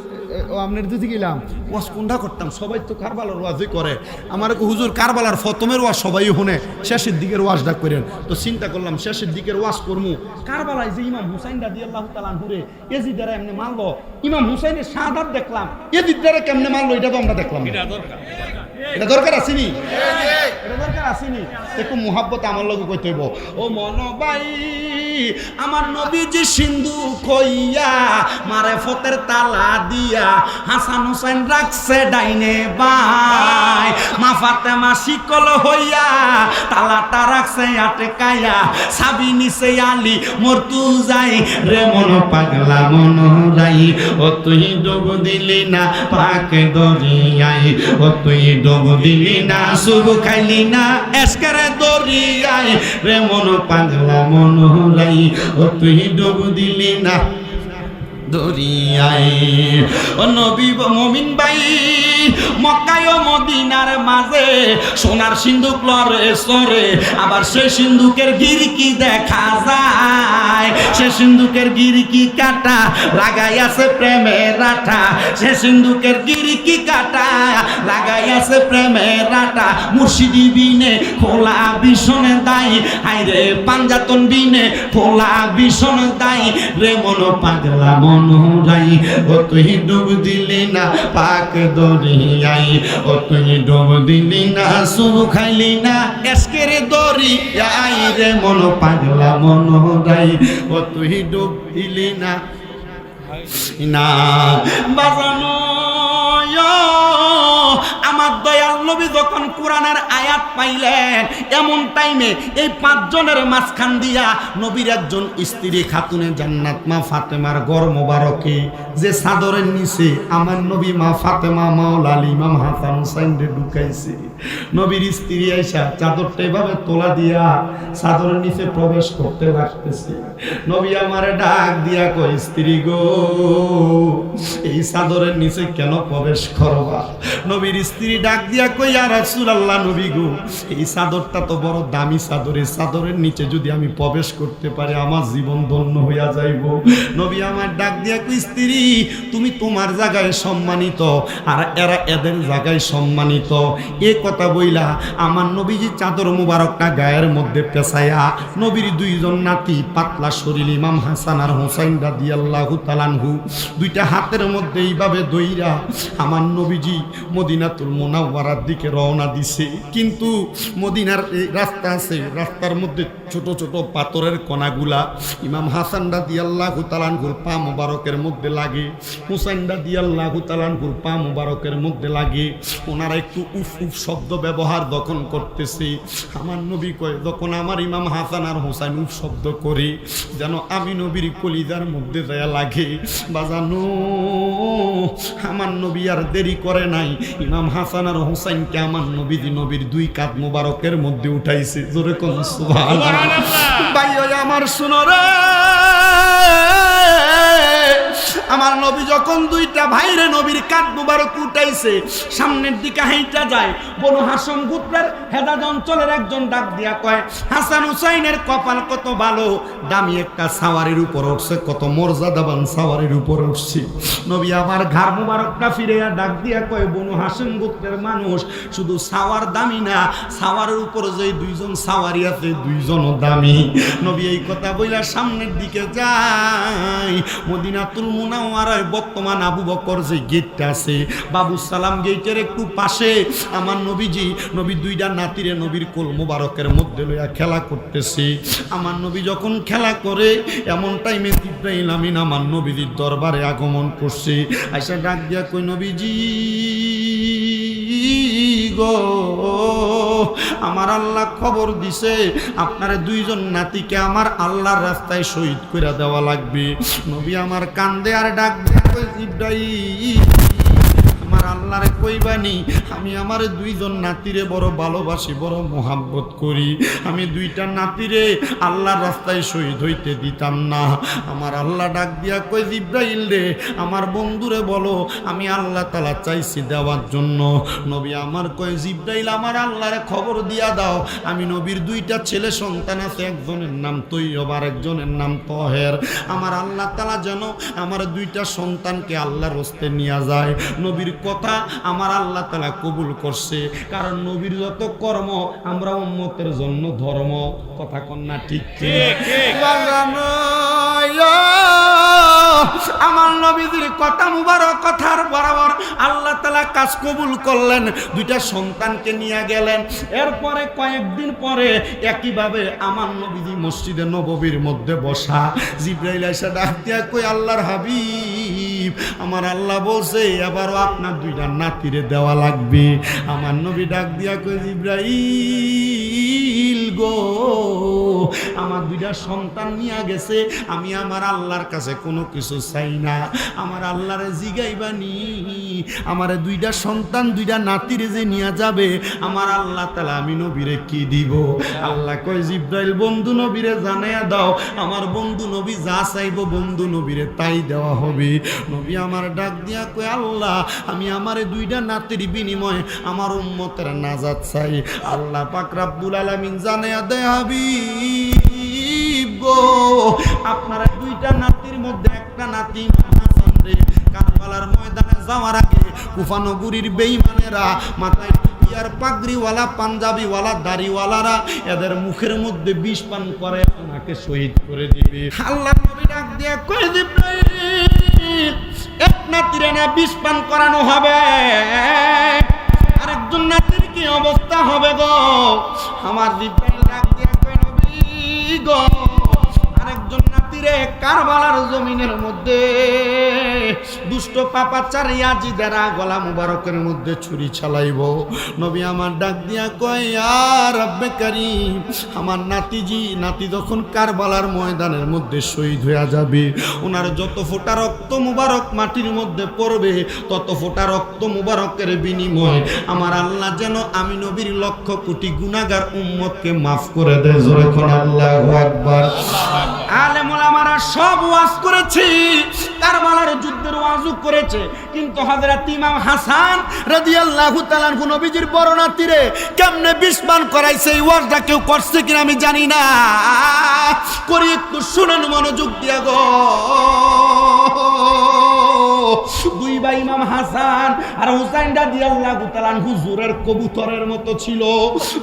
আপনার দিদি গেলাম ওয়াজ কোনটা করতাম, সবাই তো কারবালার ওয়াজই করে। আমার হুজুর কারবালার ফতমের ওয়াজ সবাই শুনে, শেষের দিকের ওয়াজ ডাক করেন। তো চিন্তা করলাম শেষের দিকের ওয়াজ করমু। কারবালায় যে ইমাম হুসাইন রাদিয়াল্লাহু তাআলা আনহুরে এজিদ দ্বারা এমনি মারলো, ইমাম হুসাইনের শাহাদাত দেখলাম, এজিদ দ্বারা কেমনে মারলো এটা তো আমরা দেখলাম। এটা দরকার আসেনি, এটা দরকার আসেনি। একটু মুহাব্বত আমার লগে কইতে হইব। ও মনবাই আমার নবীজি সিন্ধু খইয়া মারেফতের তালা দিয়া হাসান হুসাইন রাখছে ডাইনে বাই। মা ফাতেমা শিকল হইয়া তালাটা রাখছে আটকায়া, সাবি নিছে আলী মরতু যাই রে মন পাগলা মনুরাই। ও তুই ডুব দিলি না পাক দরিয়াই, ও তুই ডুব দিলি না সুবু খাইলি না এস্কের দরিয়াই রে মন পাগলা মনুরাই। ও তুই ডুব দিলি না দরিয়াই। ও নবী মুমিন ভাই, মক্কায় ও মদিনার মাঝে সোনার সিন্ধুক লরে সরে, আবার সে সিন্ধুকের গিরকি দেখা যায়। সে সিন্ধুকের গিরকি কাটা লাগাই আছে প্রেমের রাঠা, সে সিন্ধুকের গিরকি কাটা লাগাই আছে প্রেমের রাঠা। মুর্শিদি বিনে খোলা ভীষণে দাই, হাই রে পাঞ্জাতন বিনে খোলা ভীষণ দাই রে মন পাগলা মনুরাই। ও তুই ডুব দিলি না পাক দরিয়াই, ও তুই ডুব দিলি না সুবু খাইলি না এস্কের দরিয়াই রে মন পাগলা মনুরাই। ও তুই ডুব দিলি না না বাজানো। আমার দয়াল নবী যখন কোরআনের আয়াত পাইলেন, এমন টাইমে এই পাঁচজনের মাঝখান দিয়া নবীর একজন স্ত্রী খাতুনে জান্নাত মা ফাতেমার গর মোবারকে যে চাদরের নিচে আমার নবী মা ফাতেমা মাওলা আলী ইমাম হাসান হুসাইন রে ঢুকাইছে। নবীর স্ত্রী আইসা চাদরটা এভাবে তোলা দিয়া চাদরের নিচে প্রবেশ করতে লাগতেছে। নবী আমারে ডাক দিয়া কই, স্ত্রী গো এই চাদরের নিচে কেন প্রবেশ করবা? নবীর স্ত্রী ডাক দিয়া কই ইয়া রাসূলুল্লাহ নবী গো এই চাদরটা তো বড় দামি চাদর, এই চাদরের নিচে যদি আমি প্রবেশ করতে পারি আমার জীবন ধন্য হইয়া যাইব। নবী আমার ডাক দিয়া কই স্ত্রী তুমি তোমার জায়গায় সম্মানিত আর এরা এদের জায়গায় সম্মানিত। এ কথা বইলা আমার নবীজি চাদর মুবারকটা গায়ের মধ্যে পেছায়া নবীর দুইজন নাতি পাতলা শরীর ইমাম হাসান আর হুসাইন রাদিয়াল্লাহু তাআলা আনহু দুইটা হাতের মধ্যে এইভাবে দইরা আমার নবীজি মদিনাতুল মুনাওয়ারার দিকে রওনা দিছে। কিন্তু মদিনার এই রাস্তা আছে, রাস্তার মধ্যে ছোট ছোট পাথরের কণাগুলা ইমাম হাসান রাদিয়াল্লাহু তাআলা আনহুর পা মুবারকের মধ্যে লাগে, হুসাইন রাদিয়াল্লাহু তাআলা আনহুর পা মুবারকের মধ্যে লাগে। ওনারা একটু উফ উফ শব্দ ব্যবহার যখন করতেছে আমার নবী কয় যখন আমার ইমাম হাসান আর হুসাইন উফ শব্দ করে যেন আমি নবীর কলিজার মধ্যে দেয়া লাগে। বাজানো আমার নবী আর দেরি করে নাই, ইমাম হাসান আর হুসাইনকে আমার নবীর দুই কাঁধ মুবারকের মধ্যে উঠাইছে। জোরে কোন সুবহানাল্লাহ। ভাই আমার শুনো রে, আমার নবী যখন দুইটা ভাইরে নবীর কাঁধ মুবারক উঠাইছে সামনের দিকে হাইটা যায়, বনু হাশম গোত্রের হেদাদ অঞ্চলের একজন ডাক দিয়া কয় হাসান হুসাইনের কপাল কত ভালো, দামি একটা সাওয়ারির উপর উঠছে, কত মর্যাদাবান সাওয়ারির উপর উঠছে। নবী আমার ঘাড় মুবারকটা ফিরিয়া ডাক দিয়া কয় বনু হাশম গোত্রের মানুষ শুধু সাওয়ার দামি না, সাওয়ারের উপর যে দুইজন সাওয়ারি আছে দুইজনও দামি। নবী এই কথা বইলা সামনের দিকে যায়। মদিনাতুল মুনাওয়ারায় বর্তমান আবু বকর যে গেটটা আছে বাবু সালাম গেটের একটু পাশে আমার নবী দুইটা নাতিরে নবীর কোল মুবারকের মধ্যে লইয়া খেলা করতেছে। আমার নবী যখন খেলা করে এমন টাইমে জিবরাইল আমিন আমার নবীর দরবারে আগমন করছে। আইসা ডাক দিয়া কই নবীজি গো আমার আল্লাহ খবর দিছে আপনার দুইজন নাতিকে আমার আল্লাহর রাস্তায় শহীদ করে দেওয়া লাগবে। নবী আমার কান্দে আর ডাক দিয়া কই জিবরাইল আমার আল্লাহরে কইবানি আমি আমার দুইজন নাতিরে বড় ভালোবাসি, বড় মোহাব্বত করি, আমি দুইটা নাতিরে আল্লাহর রাস্তায় শহীদ হইতে দিতাম না। আমার আল্লাহ ডাক দিয়া কই জিবরাইল রে আমার বন্ধুরে বলো আমি আল্লাহ তাআলা চাইছি দেওয়ার জন্য। নবী আমার কই জিবরাইল আমার আল্লাহরে খবর দিয়া দাও আমি নবীর দুইটা ছেলে সন্তান আছে, একজনের নাম তৈয়ব আর একজনের নাম তহের, আমার আল্লাহ তাআলা যেন আমার দুইটা সন্তানকে আল্লাহর রাস্তে নিয়ে যায়। নবীর কথা আমার আল্লাহ তাআলা কবুল করছে, কারণ নবীর যত কর্ম আমরা উম্মতের জন্য ধর্ম। কথা কন্যা ঠিক ঠিক আমার নবীর কথা মুবারক কথার বরাবর আল্লাহ তাআলা কাজ কবুল করলেন, দুইটা সন্তানকে নিয়ে গেলেন। এরপরে কয়েকদিন পরে একইভাবে আমার নবীজি মসজিদে নববীর মধ্যে বসা, জিবরাইল এসে ডাক দিয়া কই আল্লাহর হাবিব আমার আল্লাহ বলছে এবারও আপনার দুইটা নাতিরে দেওয়া লাগবে। আমার নবী ডাক দিয়া কই জিবরাইল গো আমার দুইটা সন্তান নিয়ে গেছে, আমি আমার আল্লাহর কাছে কোনো কিছু চাই না, আমার আল্লাহরে জিগাইবানি আমার দুইটা সন্তান দুইটা নাতিরে যে নিয়ে যাবে আমার আল্লাহ তাআলা আমি নবীরে কি দিব। আল্লাহ কয় জিবরাইল বন্ধু নবীরে জানাইয়া দাও আমার বন্ধু নবী যা চাইব বন্ধু নবীরে তাই দেওয়া হবে। নবী আমার ডাক দিয়া কয় আল্লাহ আমি আমার দুইটা নাতির বিনিময়ে আমার উম্মতের নাজাত চাই। আল্লাহ পাক রব্বুল আলামিন জানাইয়া দেয় হাবিব গো আপনার দুইটা নাতির মধ্যে একটা নাতি হাসান রে কারবালার ময়দানে যাওয়ার আগে কুফা নগরীর বেঈমানেরা মাথায় টুপি আর পাগড়িওয়ালা পাঞ্জাবিওয়ালা দাড়িওয়ালারা এদের মুখের মধ্যে বিষ পান করে ওনাকে শহীদ করে দিবে। আল্লাহ নবী ডাক দিয়ে কই জিবরাইল এক নাতিরে না বিষ পান করানো হবে, আরেকজন নাতির কি অবস্থা হবে গো। আমার জিবরাইল ডাক দিয়ে কই নবী গো আরেকজন নাতিরে কারবালার জমিনের মধ্যে দুষ্ট পাপাচার ইয়াজিদেরা গলা মুবারকের মধ্যে ছুরি চালাইব। নবী আমার ডাক দিয়া কয় ইয়া রব্বে কারীম আমার নাতি যখন কারবালার ময়দানের মধ্যে শহীদ হয়ে যাবে ওনার যত ফোঁটা রক্ত মুবারক মাটির মধ্যে পড়বে তত ফোঁটা রক্ত মুবারকের বিনিময় আমার আল্লাহ যেন আমি নবীর লক্ষ কোটি গুনাহগার উম্মতকে মাফ করে দেয়। জোরে কোন আল্লাহু আকবার। আলেম ওলামারা সব ওয়াজ করেছি, কারবালার যুদ্ধের ওয়াজও করেছে, কিন্তু হযরত ইমাম হাসান রাদিয়াল্লাহু তাআলা আনহু নবীজির বড় নাতিরে কেমনে বিস্মান করাইছে এই ওয়াজটা কেউ করছে কিনা আমি জানি না। করি একটু শুনেন মনোযোগ দিয়া গো। দুই ভাই ইমাম হাসান আর হুসাইন রাদিয়াল্লাহু তাআলা আনহু হুজুরের কবুতরের মতো ছিল।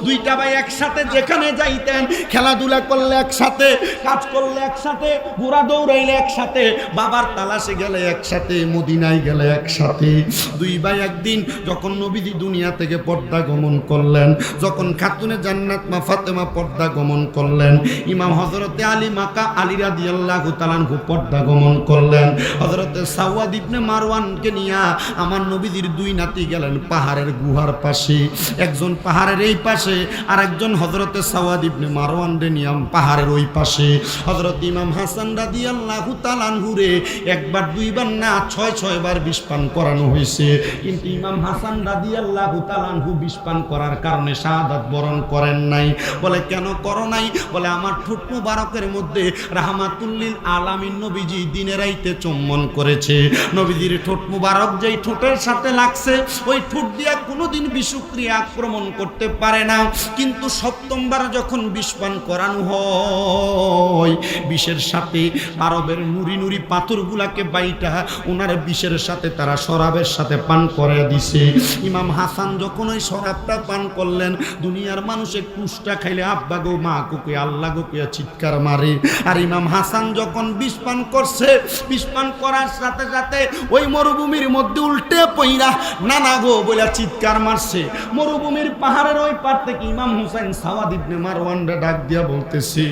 দুইটা ভাই একসাথে যেখানে যাইতেন, খেলাধুলা করলে একসাথে, কাজ করলে একসাথে, ঘোড়া দৌড়াইলে একসাথে, বাবার তালাশে গেলে একসাথে, মদিনায় গেলে একসাথে। দুই ভাই একদিন যখন নবীজি দুনিয়া থেকে পর্দা গমন করলেন, যখন খাতুনে জান্নাত মা ফাতেমা পর্দা গমন করলেন, ইমাম হযরতে আলী মাকা আলী রাদিয়াল্লাহু তাআলা আনহু পর্দা গমন করলেন, হযরতে সাওয়াদ ইবনে মারওয়ানকে নিয়া আমার নবীজির দুই নাতি গেলেন পাহাড়ের গুহার পাশে। একজন পাহাড়ের এই পাশে আর একজন হযরতে সাওয়াদ ইবনে মারওয়ান রে নিয়া পাহাড়ের ওই পাশে। হযরত ইমাম হাসান রাদিয়াল্লাহু তাআলা আনহু রে একবার দুইবার না ৬ বার বিষ পান করানো হয়েছে, কিন্তু ইমাম হাসান রাদিয়াল্লাহু তাআলা আনহু বিষ পান করার কারণে শাহাদাত বরণ করেন নাই। বলে কেন করো নাই? বলে আমার ঠোঁট মুবারকের মধ্যে রাহমাতুল লিল আলামিন নবীজি দিনে রাইতে চুম্বন করেছে। নবীজির ঠোঁট মুবারক যেই ঠোঁটের সাথে লাগছে ওই ঠোঁট দিয়া কোনোদিন বিষক্রিয়া আক্রমণ করতে পারে না, কিন্তু সপ্তমবার যখন বিষ পান করানো হয় বিষের সাথে আরবের নুরি নুরি পাথরগুলাকে বাইটা ওনার বিষের সাথে তারা শরাবের সাথে পান করে দিছে। ইমাম হাসান যখন ওই শরাবটা পান করলেন, দুনিয়ার মানুষে কুষ্টা খাইলে আব্বা গো মা কুকে আল্লাহ গো কে চিৎকার মারে। আর ইমাম হাসান যখন বিষ পান করছে, বিষ পান করার সাথে সাথে ওই মরুভূমির মধ্যে উল্টে পইরা নানা গো বলে চিৎকার মারছে। মরুভূমির পাহাড়ের ওই পার থেকে ইমাম হুসাইন সাওয়াদ ইবনে মারওয়ান ডাক দিয়া বলতেছে,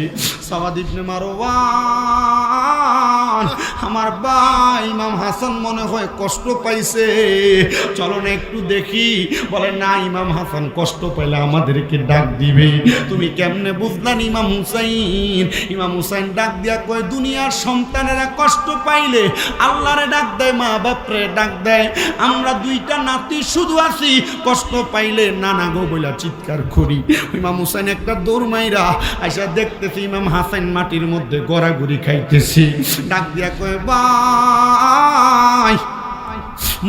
সাওয়াদ ইবনে মারওয়ান আমার ভাই ইমাম হাসান মনে হয় কষ্ট পাইছে, চলো না একটু দেখি। বলে না, ইমাম হাসান কষ্ট পাইলে আমাদেরকে ডাক দিবে। তুমি কেমনে বুঝলেন ইমাম হুসাইন? ইমাম হুসাইন ডাক দিয়া কয়, দুনিয়ার সন্তানেরা কষ্ট পাইলে আল্লাহরে ডাক দেয়, মা বাপরে ডাক দেয়, আমরা দুইটা নাতি শুধু আছি, কষ্ট পাইলে নানা গো বইলা চিৎকার করি। ইমাম হুসাইন একটা দৌড় মাইরা আইসা দেখতেছি ইমাম হাসান মাটির মধ্যে গড়াগড়ি খাইতেছি। ডাক দিয়া কয়, ভাই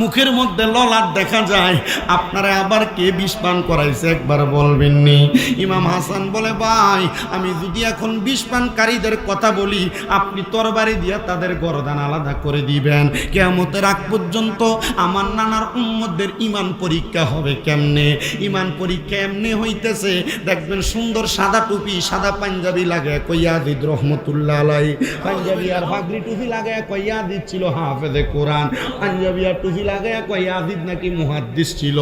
মুখের মধ্যে ললাট দেখা যায়, আপনারা আবার কে বিষ পান করাইছে একবার বলবেননি? ইমাম হাসান বলে, ভাই আমি যদি এখন বিষ পানকারীদের কথা বলি, আপনি তরবারি দিয়া তাদের গরদান আলাদা করে দিবেন। কিয়ামতের আগ পর্যন্ত আমার নানার উম্মতদের ঈমান পরীক্ষা হবে কেমনে? ঈমান পরীক্ষা এমনি হইতেছে, দেখবেন সুন্দর সাদা টুপি সাদা পাঞ্জাবি লাগে কইয়াদিদ রহমতুল্লাহ আলাইহি, পাঞ্জাবি আর পাগড়ি টুপি লাগে কইয়াদিদ ছিল হাফেজে কোরআন, পাঞ্জাবি আর টুপি লাগায়া কয় ইয়াজিদ নাকি মুহাদ্দিস ছিল।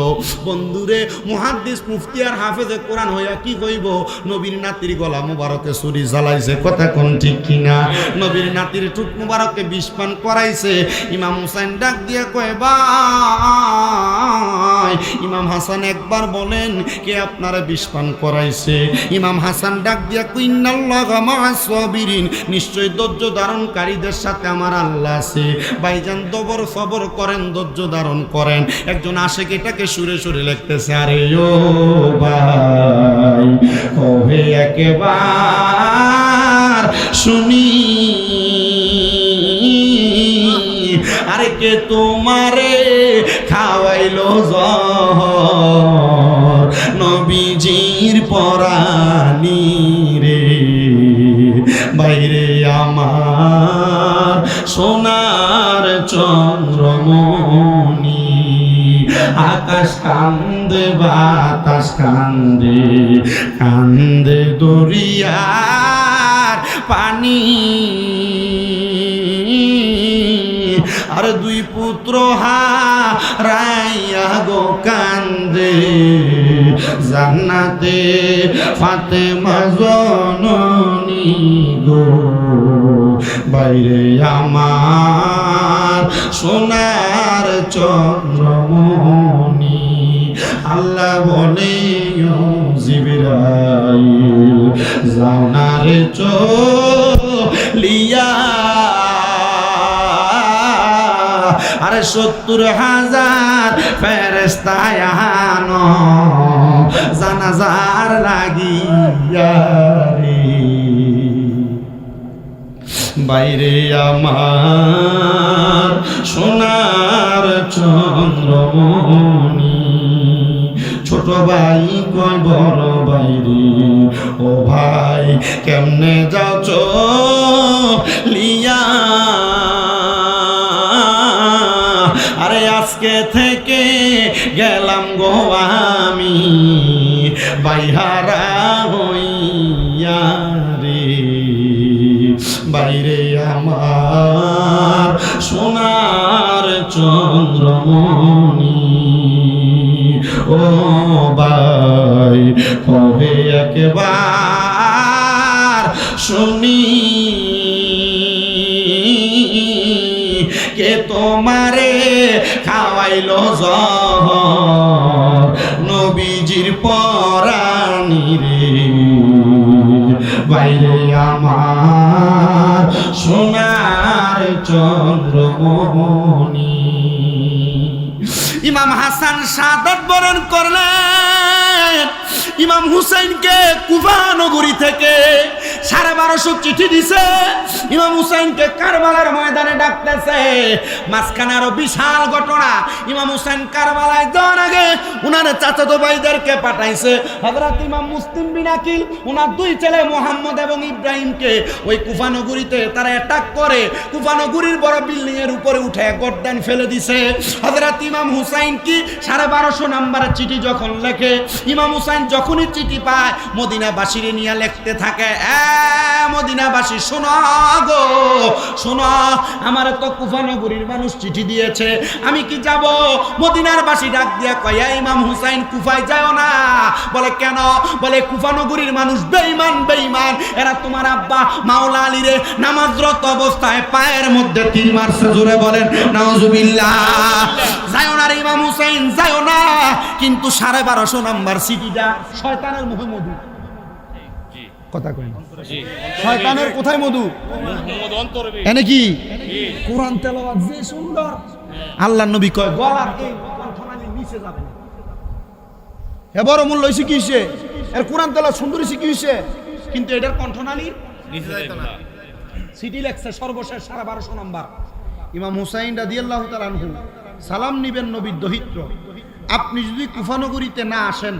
বন্ধুরে, মুহাদ্দিস মুফতি আর হাফেজে কোরআন হইয়া কি কইব? নবীর নাতির গলা মুবারকে ছুরি জ্বালাইছে, কথা কোন ঠিক কিনা? নবীর নাতির ঠোঁট মুবারকে বিষ পান করাইছে। ইমাম হুসাইন ডাক দিয়া কয়, ভাই ইমাম হাসান একবার বলেন কে আপনারা বিষ পান করাইছে? ইমাম হাসান ডাক দিয়া কয়, ইন্নাল্লাহা মা'আস সাবিরিন, নিশ্চয় ধৈর্য ধারণকারীদের সাথে আমার আল্লাহ আছে। ভাইজান দবর সবর করেন, ধৈর্য ধারণ করেন। একজন আশেক এটাকে সুরে সুরে লিখতেছে, আরে ও ভাই ওহে একবার শুনি, আরে কে তোমারে খাওয়াইলো জহর নবীজির পরানি রে, বাইরে আমার সোনার চন্দ্রমণি, আকাশ কান্দে বাতাস কান্দে, কান্দে দরিয়ার পানি, আর দুই পুত্র হারাইয়া গো কান্দে, জান্নাতে ফাতেমা জননী গো, বাইরে আমার সোনার চন্দ্রমণি। আল্লাহ বলে, জিবরাইল যাও না রে চলিয়া, আরে ৭০,০০০ ফেরেশতা আনো জানাজার লাগিয়া রে। বাইরে আমার সোনার চন্দ্রমণি, ছোট ভাই কয় বড় বাইরে, ও ভাই কেমনে যাও চলিয়া, আরে আজকে থেকে গেলাম গো আমি বাইহারা হইয়া রে, বাইরে আমার সোনার চন্দ্রমণি, ও ভাই কবে একবার শুনি কে তোমারে খাওয়াইলো জহর নবীজির পরানি রে, বাইরে আমার সোনার চন্দ্রমণি। ইমাম হাসান শাহাদাত বরণ করলেন। ইমাম হুসাইনকে কুফা নগরী থেকে 1250 চিঠি দিছে। ইমাম হুসাইনকে কারবালার ময়দানে ডাকতেছে। মাঝখানে আরো বিশাল ঘটনা। ইমাম হুসাইন কারবালায় যাওয়ার আগে উনার চাচাতো ভাইদেরকে পাঠাইছে। হযরত ইমাম মুসলিম বিন আকিল উনার 2 ছেলে মুহাম্মদ এবং ইব্রাহিমকে ওই কুফা নগরীতে তারা অ্যাটাক করে কুফা নগরীর বড় বিল্ডিং এর উপরে উঠে গর্দান ফেলে দিছে। হযরত ইমাম হুসাইন কি 1250 নম্বরের চিঠি যখন লেখে, ইমাম হুসাইন যখনই চিঠি পায় মদিনাবাসীরে নিয়ে লিখতে থাকে, মদিনাবাসী শোনো গো শোনো, আমার তো কুফা নগরীর মানুষ চিঠি দিয়েছে, আমি কি যাব? মদিনার বাসী ডাক দিয়া কয়, ইমাম হুসাইন কুফায় যাও না। বলে কেন? বলে কুফা নগরীর মানুষ বেঈমান বেঈমান, এরা তোমার আব্বা মাওলা আলীরে নামাজরত অবস্থায় পায়ের মধ্যে তীর মারছে। জোরে বলেন নাউজুবিল্লাহ। যাও না রে ইমাম হুসাইন, যাও না। কিন্তু 1250 নাম্বার চিঠিটা শয়তানের মুখে মধু। কথা কই না, শয়তানের কোথায় মধু? এনে কি কোরআন তেলাওয়াত যে সুন্দর। আল্লাহর নবী কয় গলার এই কণ্ঠনালী নিচে যাবে না। এ বড় মূল্য হইছে কি হইছে? এর কোরআন তেলাওয়াত সুন্দর হইছে কি হইছে? কিন্তু এটার কণ্ঠনালী নিচে যাইতো না। চিঠি লেখছে সর্বশেষ 1250 নাম্বার। ইমাম হুসাইন রাদিয়াল্লাহু তাআলা আনহু সালাম নিবেন নবীর দহিত্র। আপনি যদি কুফা নগরীতে না আসেন,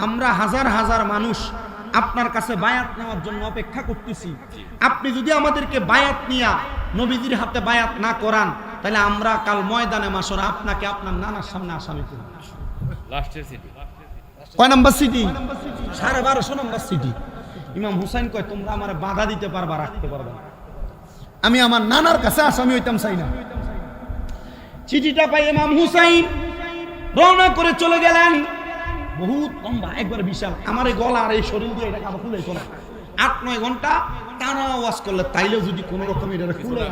আমরা হাজার হাজার মানুষ আপনার কাছে বায়াত নেওয়ার জন্য অপেক্ষা করতেছি। আপনি যদি আমাদেরকে বায়াত নিয়া নবীজির হাতে বায়াত না করান, তাহলে আমরা কাল ময়দানে মাশরে আপনাকে আপনার নানার সামনে আসামি করব। লাস্টের সিটি কয় নাম্বার সিটি? 1250 number city. ইমাম হুসাইন কয় তোমরা আমারে বাধা দিতে পারবা, রাখতে পারবা, আমি আমার নানার কাছে আসামি হইতাম চাই না। চিঠিটা পাই ইমাম হুসাইন রওনা করে চলে গেলেন। বহুত লম্বা, একবার বিশাল। আমার এই গলা আর এই শরীর দিয়ে এটা কাবা খুলে না। 8-9 ঘন্টা টানা ওয়াজ করলে তাইলেও যদি কোনো রকম এটা খুলে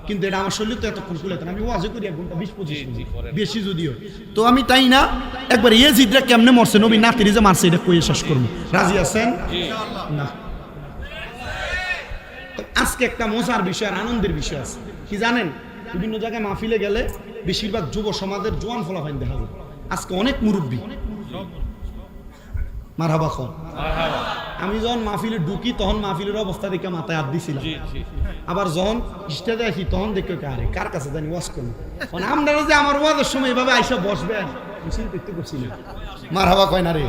কিন্তু এটা আমার শরীর তো এতক্ষণ খুলে না। আমি ওয়াজে করি 1 ঘন্টা 20-25 মিনিট বেশি যদিও। তো আমি তাই না, একবার ইয়াজিদরা কেমনে মরছে নবী নাতিরে যে মারছে এটা কইয়ে শেষ করব। রাজি আছেন? না। আজকে একটা মজার বিষয় আর আনন্দের বিষয় আছে কি জানেন? বিভিন্ন জায়গায় মাহফিলে গেলে বেশিরভাগ যুব সমাজের জোয়ান ফলাফল দেখা যায়। আজকে অনেক মুরব্বী মারহাবা খান। আমি যখন মাহফিলে ঢুকি তখন মাহফিলের অবস্থা দেখে মাথায় হাত দিছিলাম। আবার যখন স্টেজে আসি তখন দেখে আরে কার কাছে জানি ওয়াজ করবো। মানে আপনারা যে আমার ওয়াজের সময় এভাবে আইসা বসবেন দেখতে করছি না। মারহাবা কয় না রে,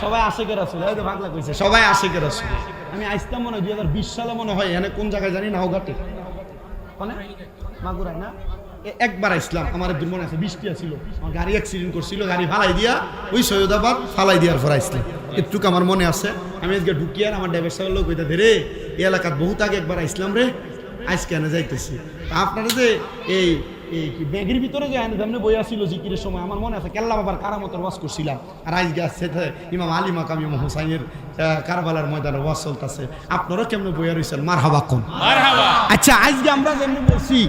সবাই আশেকের রাসূল। এই যে বাংলা কইছে সবাই আশেকের রাসূল। আমি আইসলাম মনে হয় 2020 সালে মনে হয় এনে কোন জায়গায় জানি নাওঘাটে মানে মাগুরায় না একবার ইসলাম। আমার দুর্মন আছে, বৃষ্টি ছিল, আমার গাড়ি অ্যাক্সিডেন্ট করছিল, গাড়ি ফালাই দিয়া ওই সৈয়দাবাদ ফালাই দিয়ার পর আসলাম। একটুকু আমার মনে আছে। আমি আজকে ঢুকিয়ে আমার ড্রাইভার সাহেব লোক কইতে রে এই এলাকার বহুত আগে একবার আসলাম রে, আজকে এনে যাইতেছি। আপনারা যে এই ব্যাগের ভিতরে যে সামনে বই আসছিল জিকিরের সময় আমার মনে আছে কেল্লা বাবার কারামতের ওয়াজ করছিলাম। আর আজকে আসছে ইমাম আলী মাকাম ইমাম হুসাইনের কারবালার ময়দানে ওয়াজ চলতেছে। আপনারাও কেমনে বইয়া রয়েছেন? মারহাবা কোন। আচ্ছা আজকে আমরা যেমন বলছি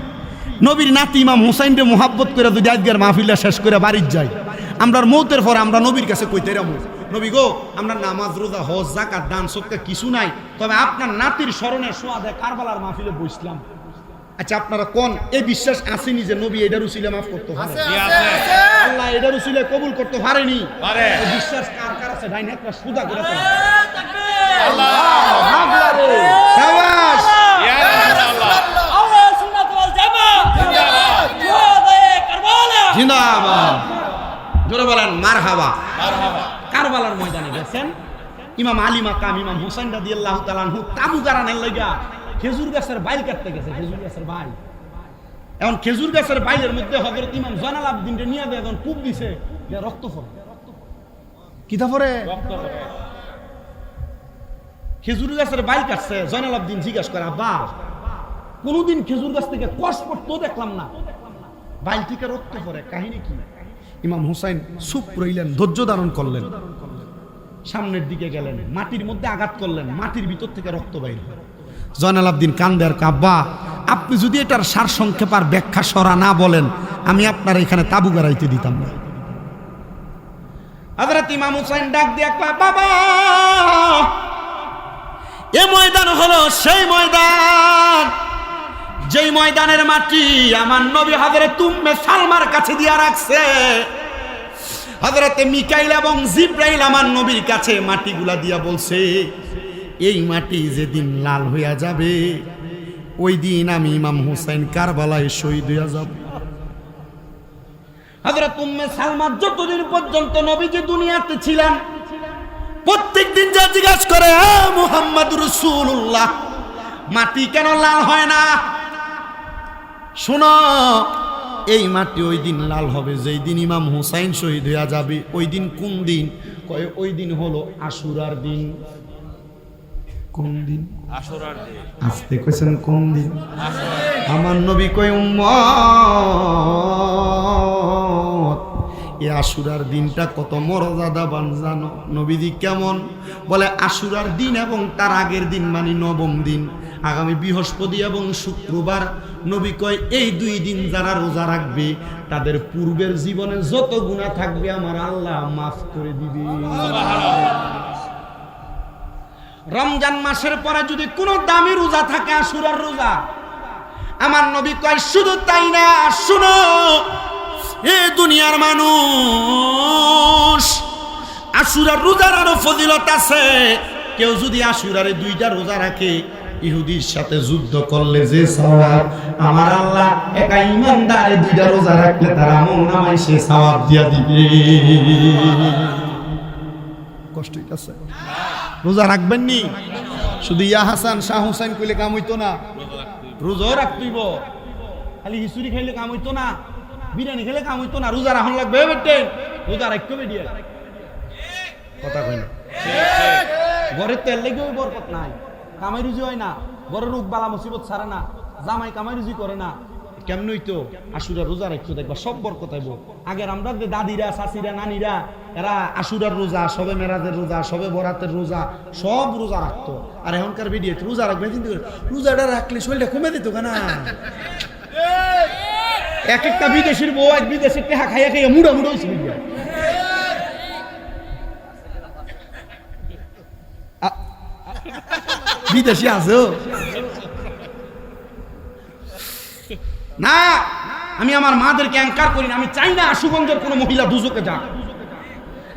নবীর নাতি ইমাম হুসাইনকে মোহাব্বত করে যদি আজকের মাহফিলটা শেষ করে বাড়ির যাই, আমরা মৌতের পরে আমরা নবীর কাছে কইতে রামু নবী গো আমরা নামাজ রোজা হজ যাকাত দান সদকা কিছু নাই, তবে আপনার নাতির স্মরণে সোয়াদে কারবালার মাহফিলে বসলাম। আচ্ছা আপনারা কোন এই বিশ্বাস আসেনি যে নবী এটার উসিলে মাফ করতে পারে? আল্লাহ এটার উসিলে কবুল করতে পারেনি? বিশ্বাস কার কার আছে? ডাইন একটা সুদা করে আল্লাহ। জিন্দাবাদ। জোরে বলেন মারহাবা। কারবালার ময়দানে গেছেন ইমাম আলী মাকাম ইমাম হোসেন রাদিয়াল্লাহু তাআলা আনহু তাবু গারানের লাগা খেজুর গাছের বাইল কাটতে গেছে। খেজুর গাছের বাইল, এখন খেজুর গাছের বাইলের মধ্যে হযরত ইমাম জয়নাল আবদিনকে নিয়ে দিয়ে এখন কূপ দিছে, রক্ত পড়ে। কিতা পড়ে? খেজুর গাছের বাইল কাটছে। জয়নাল আবদিন জিজ্ঞাসা করে, আব্বা কোনদিন খেজুর গাছ থেকে কষ পড়তো দেখলাম না, বাইল থেকে রক্ত পড়ে, কাহিনী কি? ইমাম হুসাইন চুপ রইলেন, ধৈর্য ধারণ করলেন, সামনের দিকে গেলেন, মাটির মধ্যে আঘাত করলেন, মাটির ভিতর থেকে রক্ত বাইর হয়। জয়নাল আবদিন কান্দে আর আব্বা আপনি যদি এটার সার সংক্ষেপ আর ব্যাখ্যা সরা না বলেন আমি আপনার এখানে তাবু গাড়াইতে দিতাম না। হযরত ইমাম হুসাইন ডাক দিয়ে কয়, বাবা এই ময়দান হলো সেই ময়দান যেই ময়দানের মাটি আমার নবী হযরত উম্মে সালমার কাছে দিয়া রাখছে। হযরত মিকাইল এবং জিব্রাইল আমার নবীর কাছে মাটিগুলা দিয়া বলছে, এই মাটি যেদিন লাল হইয়া যাবে ওই দিন আমি ইমাম হুসাইন কারবালায় শহীদ হইয়া যাব। হযরত উম্মে সালমা যতদিন পর্যন্ত নবীজি দুনিয়াতে ছিলেন প্রত্যেকদিন যা জিজ্ঞাসা করে, মুহাম্মদুর রাসূলুল্লাহ মাটি কেন লাল হয় না? শোনো, এই মাটি ওই দিন লাল হবে যেই দিন ইমাম হুসাইন শহীদ হইয়া যাবে। ওই দিন কোন দিন? কয় ওই দিন হলো আশুরার দিন। কোন দিন? আশুরার দিন। আস্তে কইছেন কোন দিন? আমার নবী কয়, উম্মত এই আশুরার দিনটা কত মর্যাদাবান জানো? নবীজি কেমন? বলে আশুরার দিন এবং তার আগের দিন মানে নবম দিন, আগামী বৃহস্পতি এবং শুক্রবার। নবী কয় এই দুই দিন যারা রোজা রাখবে তাদের পূর্বের জীবনে যত গুনাহ থাকবে আমার আল্লাহ মাফ করে দিবে। রমজান মাসের পরে যদি কোনো দামি রোজা থাকে আশুরার রোজা, আমার নবী কয় শুধু তাই না, শুনো এ দুনিয়ার মানুষ, আশুরার রোজার আরো ফজিলত আছে। কেউ যদি আশুরারে দুইটা রোজা রাখে ইহুদির সাথে যুদ্ধ করলে যে সওয়াব আমার আল্লাহ একা ইমানদারে দুইটা রোজা রাখলে তার আমলনামায় সে সওয়াব দিয়া দিবে। কষ্ট হইতাছে? রোজা রাখবেন নি? শুধু ইয়া হাসান শাহ হুসাইন কইলে কাম হইতো না, রোজা রাখতেইব। খালি খিচুড়ি খাইলে কাম হইতো না, বিরিয়ানি খেলে কাম হইতো না, রোজা রাখন লাগবে। বেটে রোজা রাখতে বেডিয়া কথা কই না, ঘরের তেল লেগে বরকত নাই, কামাই রুজি হয় না, বড় রোগ বালা মুসিবত ছাড়ে না, জামাই কামাই রুজি করে না, কেমন হইতো? আশুরা রোজা রাখতো দেখবা সব বরকত আইব। আগের আমরা যে দাদিরা চাচিরা নানিরা এরা আশুরার রোজা, সবে মেরাজের রোজা, সবে বরাতের রোজা সব রোজা রাখতো। আর এখনকার ভিডিও রোজা রাখবে কিন্তু রোজাটা রাখলে শরীরটা কমে দিত কেনা। এক একটা বিদেশির বউ এক বিদেশের টেহা খাইয়া খাইয়া মুড়া মুড়া হয়েছে। বিদেশি আছে না? আমি আমার মাদেরকে অ্যাঙ্কার করি না। আমি চাই না আশুগঞ্জের কোনো মহিলা দুজকে যাক,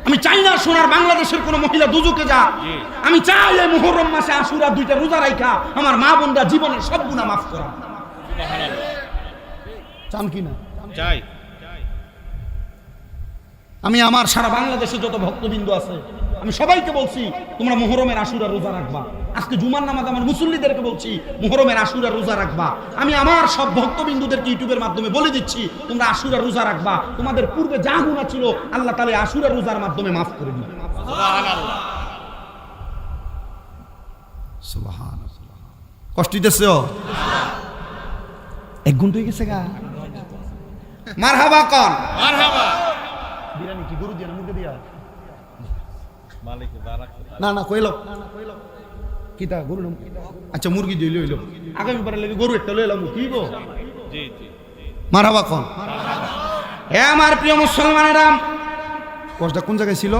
আমি চাই না সোনার বাংলাদেশের কোনো মহিলা দুজকে যাক। আমি চাই এই মুহররম মাসে আশুরা দুইটা রোজা রাখা আমার মা বোনরা জীবনের সব গুনাহ মাফ করা। চান কি না? চাই। আমি আমার সারা বাংলাদেশে যত ভক্তবৃন্দ আছে আমি সবাইকে বলছি তোমরা মুহররমের আশুরা রোজা রাখবা। আজকে জুমার নামাজ আমার মুসল্লিদেরকে বলছি মুহররমের আশুরা রোজা রাখবা। আমি আমার সব ভক্তবৃন্দুদেরকে ইউটিউবের মাধ্যমে বলে দিচ্ছি তোমরা আশুরা রোজা রাখবা। তোমাদের পূর্বে যা গুনাহ ছিল আল্লাহ তাআলা আশুরা রোজার মাধ্যমে মাফ করে দিবেন। সুবহানাল্লাহ, সুবহানাল্লাহ। কষ্ট দিতেছো? এক ঘন্টা হয়ে গেছে গা। মারহাবা কোন? মারহাবা। বিরিয়ানি কি গরু দিয়া না মুরগি দিয়া? মালিক বারাক না না কইলো কিটা গরু না? আচ্ছা মুরগি দিয়ে লইলো। আগামী বারে লাগি গরু একটা লইলাম কি গো? জি জি। মারহাবা কোন? হে আমার প্রিয় মুসলমানেরা, কষ্টটা কোন জায়গায় ছিল?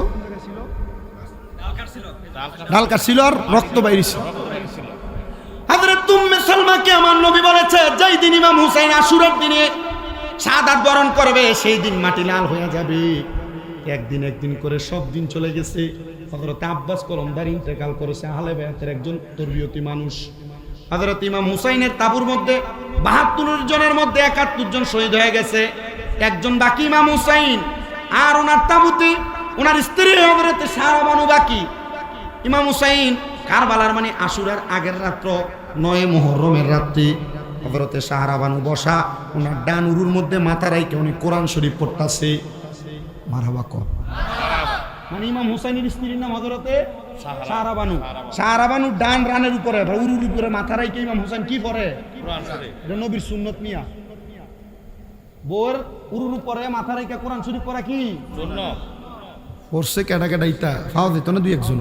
ডালকার ছিল আর রক্ত বাইরেছিল। হযরত উম্মে সালমাকে আমার নবী বলেছে যেই দিন ইমাম হুসাইন আশুরার দিনে শাহাদাত বরণ করবে সেই দিন মাটি লাল হয়ে যাবে। একদিন একদিন করে সব দিন চলে গেছে। হযরত আব্বাস কলমদার ইন্তেকাল করেছে, আহলে বায়াতের একজন তরবিয়তি মানুষ। হযরত ইমাম হুসাইনের তাবুর মধ্যে ৭২ জনের মধ্যে ৭১ জন শহীদ হয়ে গেছে। একজন বাকি ইমাম হুসাইন, আর ওনার তাবুতে ওনার স্ত্রী হযরতে সারা বানু বাকি। ইমাম হুসাইন কারবালার মানে আশুরার আগের রাত্র 9 মুহররমের রাত্রি হযরতে সাহারা বানু বসা, ওনার ডান উরুর মধ্যে মাথা রাইকে উনি কোরআন শরীফ পড়তাছে। মারহাবা কর। মানে ইমাম হুসাইনের স্ত্রীর নাম হযরতে সাহারা বানু। সাহারা বানু ডান রানের উপরে উরুর উপরে মাথা রাইকে ইমাম হুসাইন কি পড়ে? কোরআন শরীফ। এটা নবীর সুন্নত মিয়া। বোর উরুর উপরে মাথা রাইকে কোরআন শরীফ পড়া কি সুন্নাত? পড়ছে কেডা কেডা ইতা ফাও দিত না দুই একজন।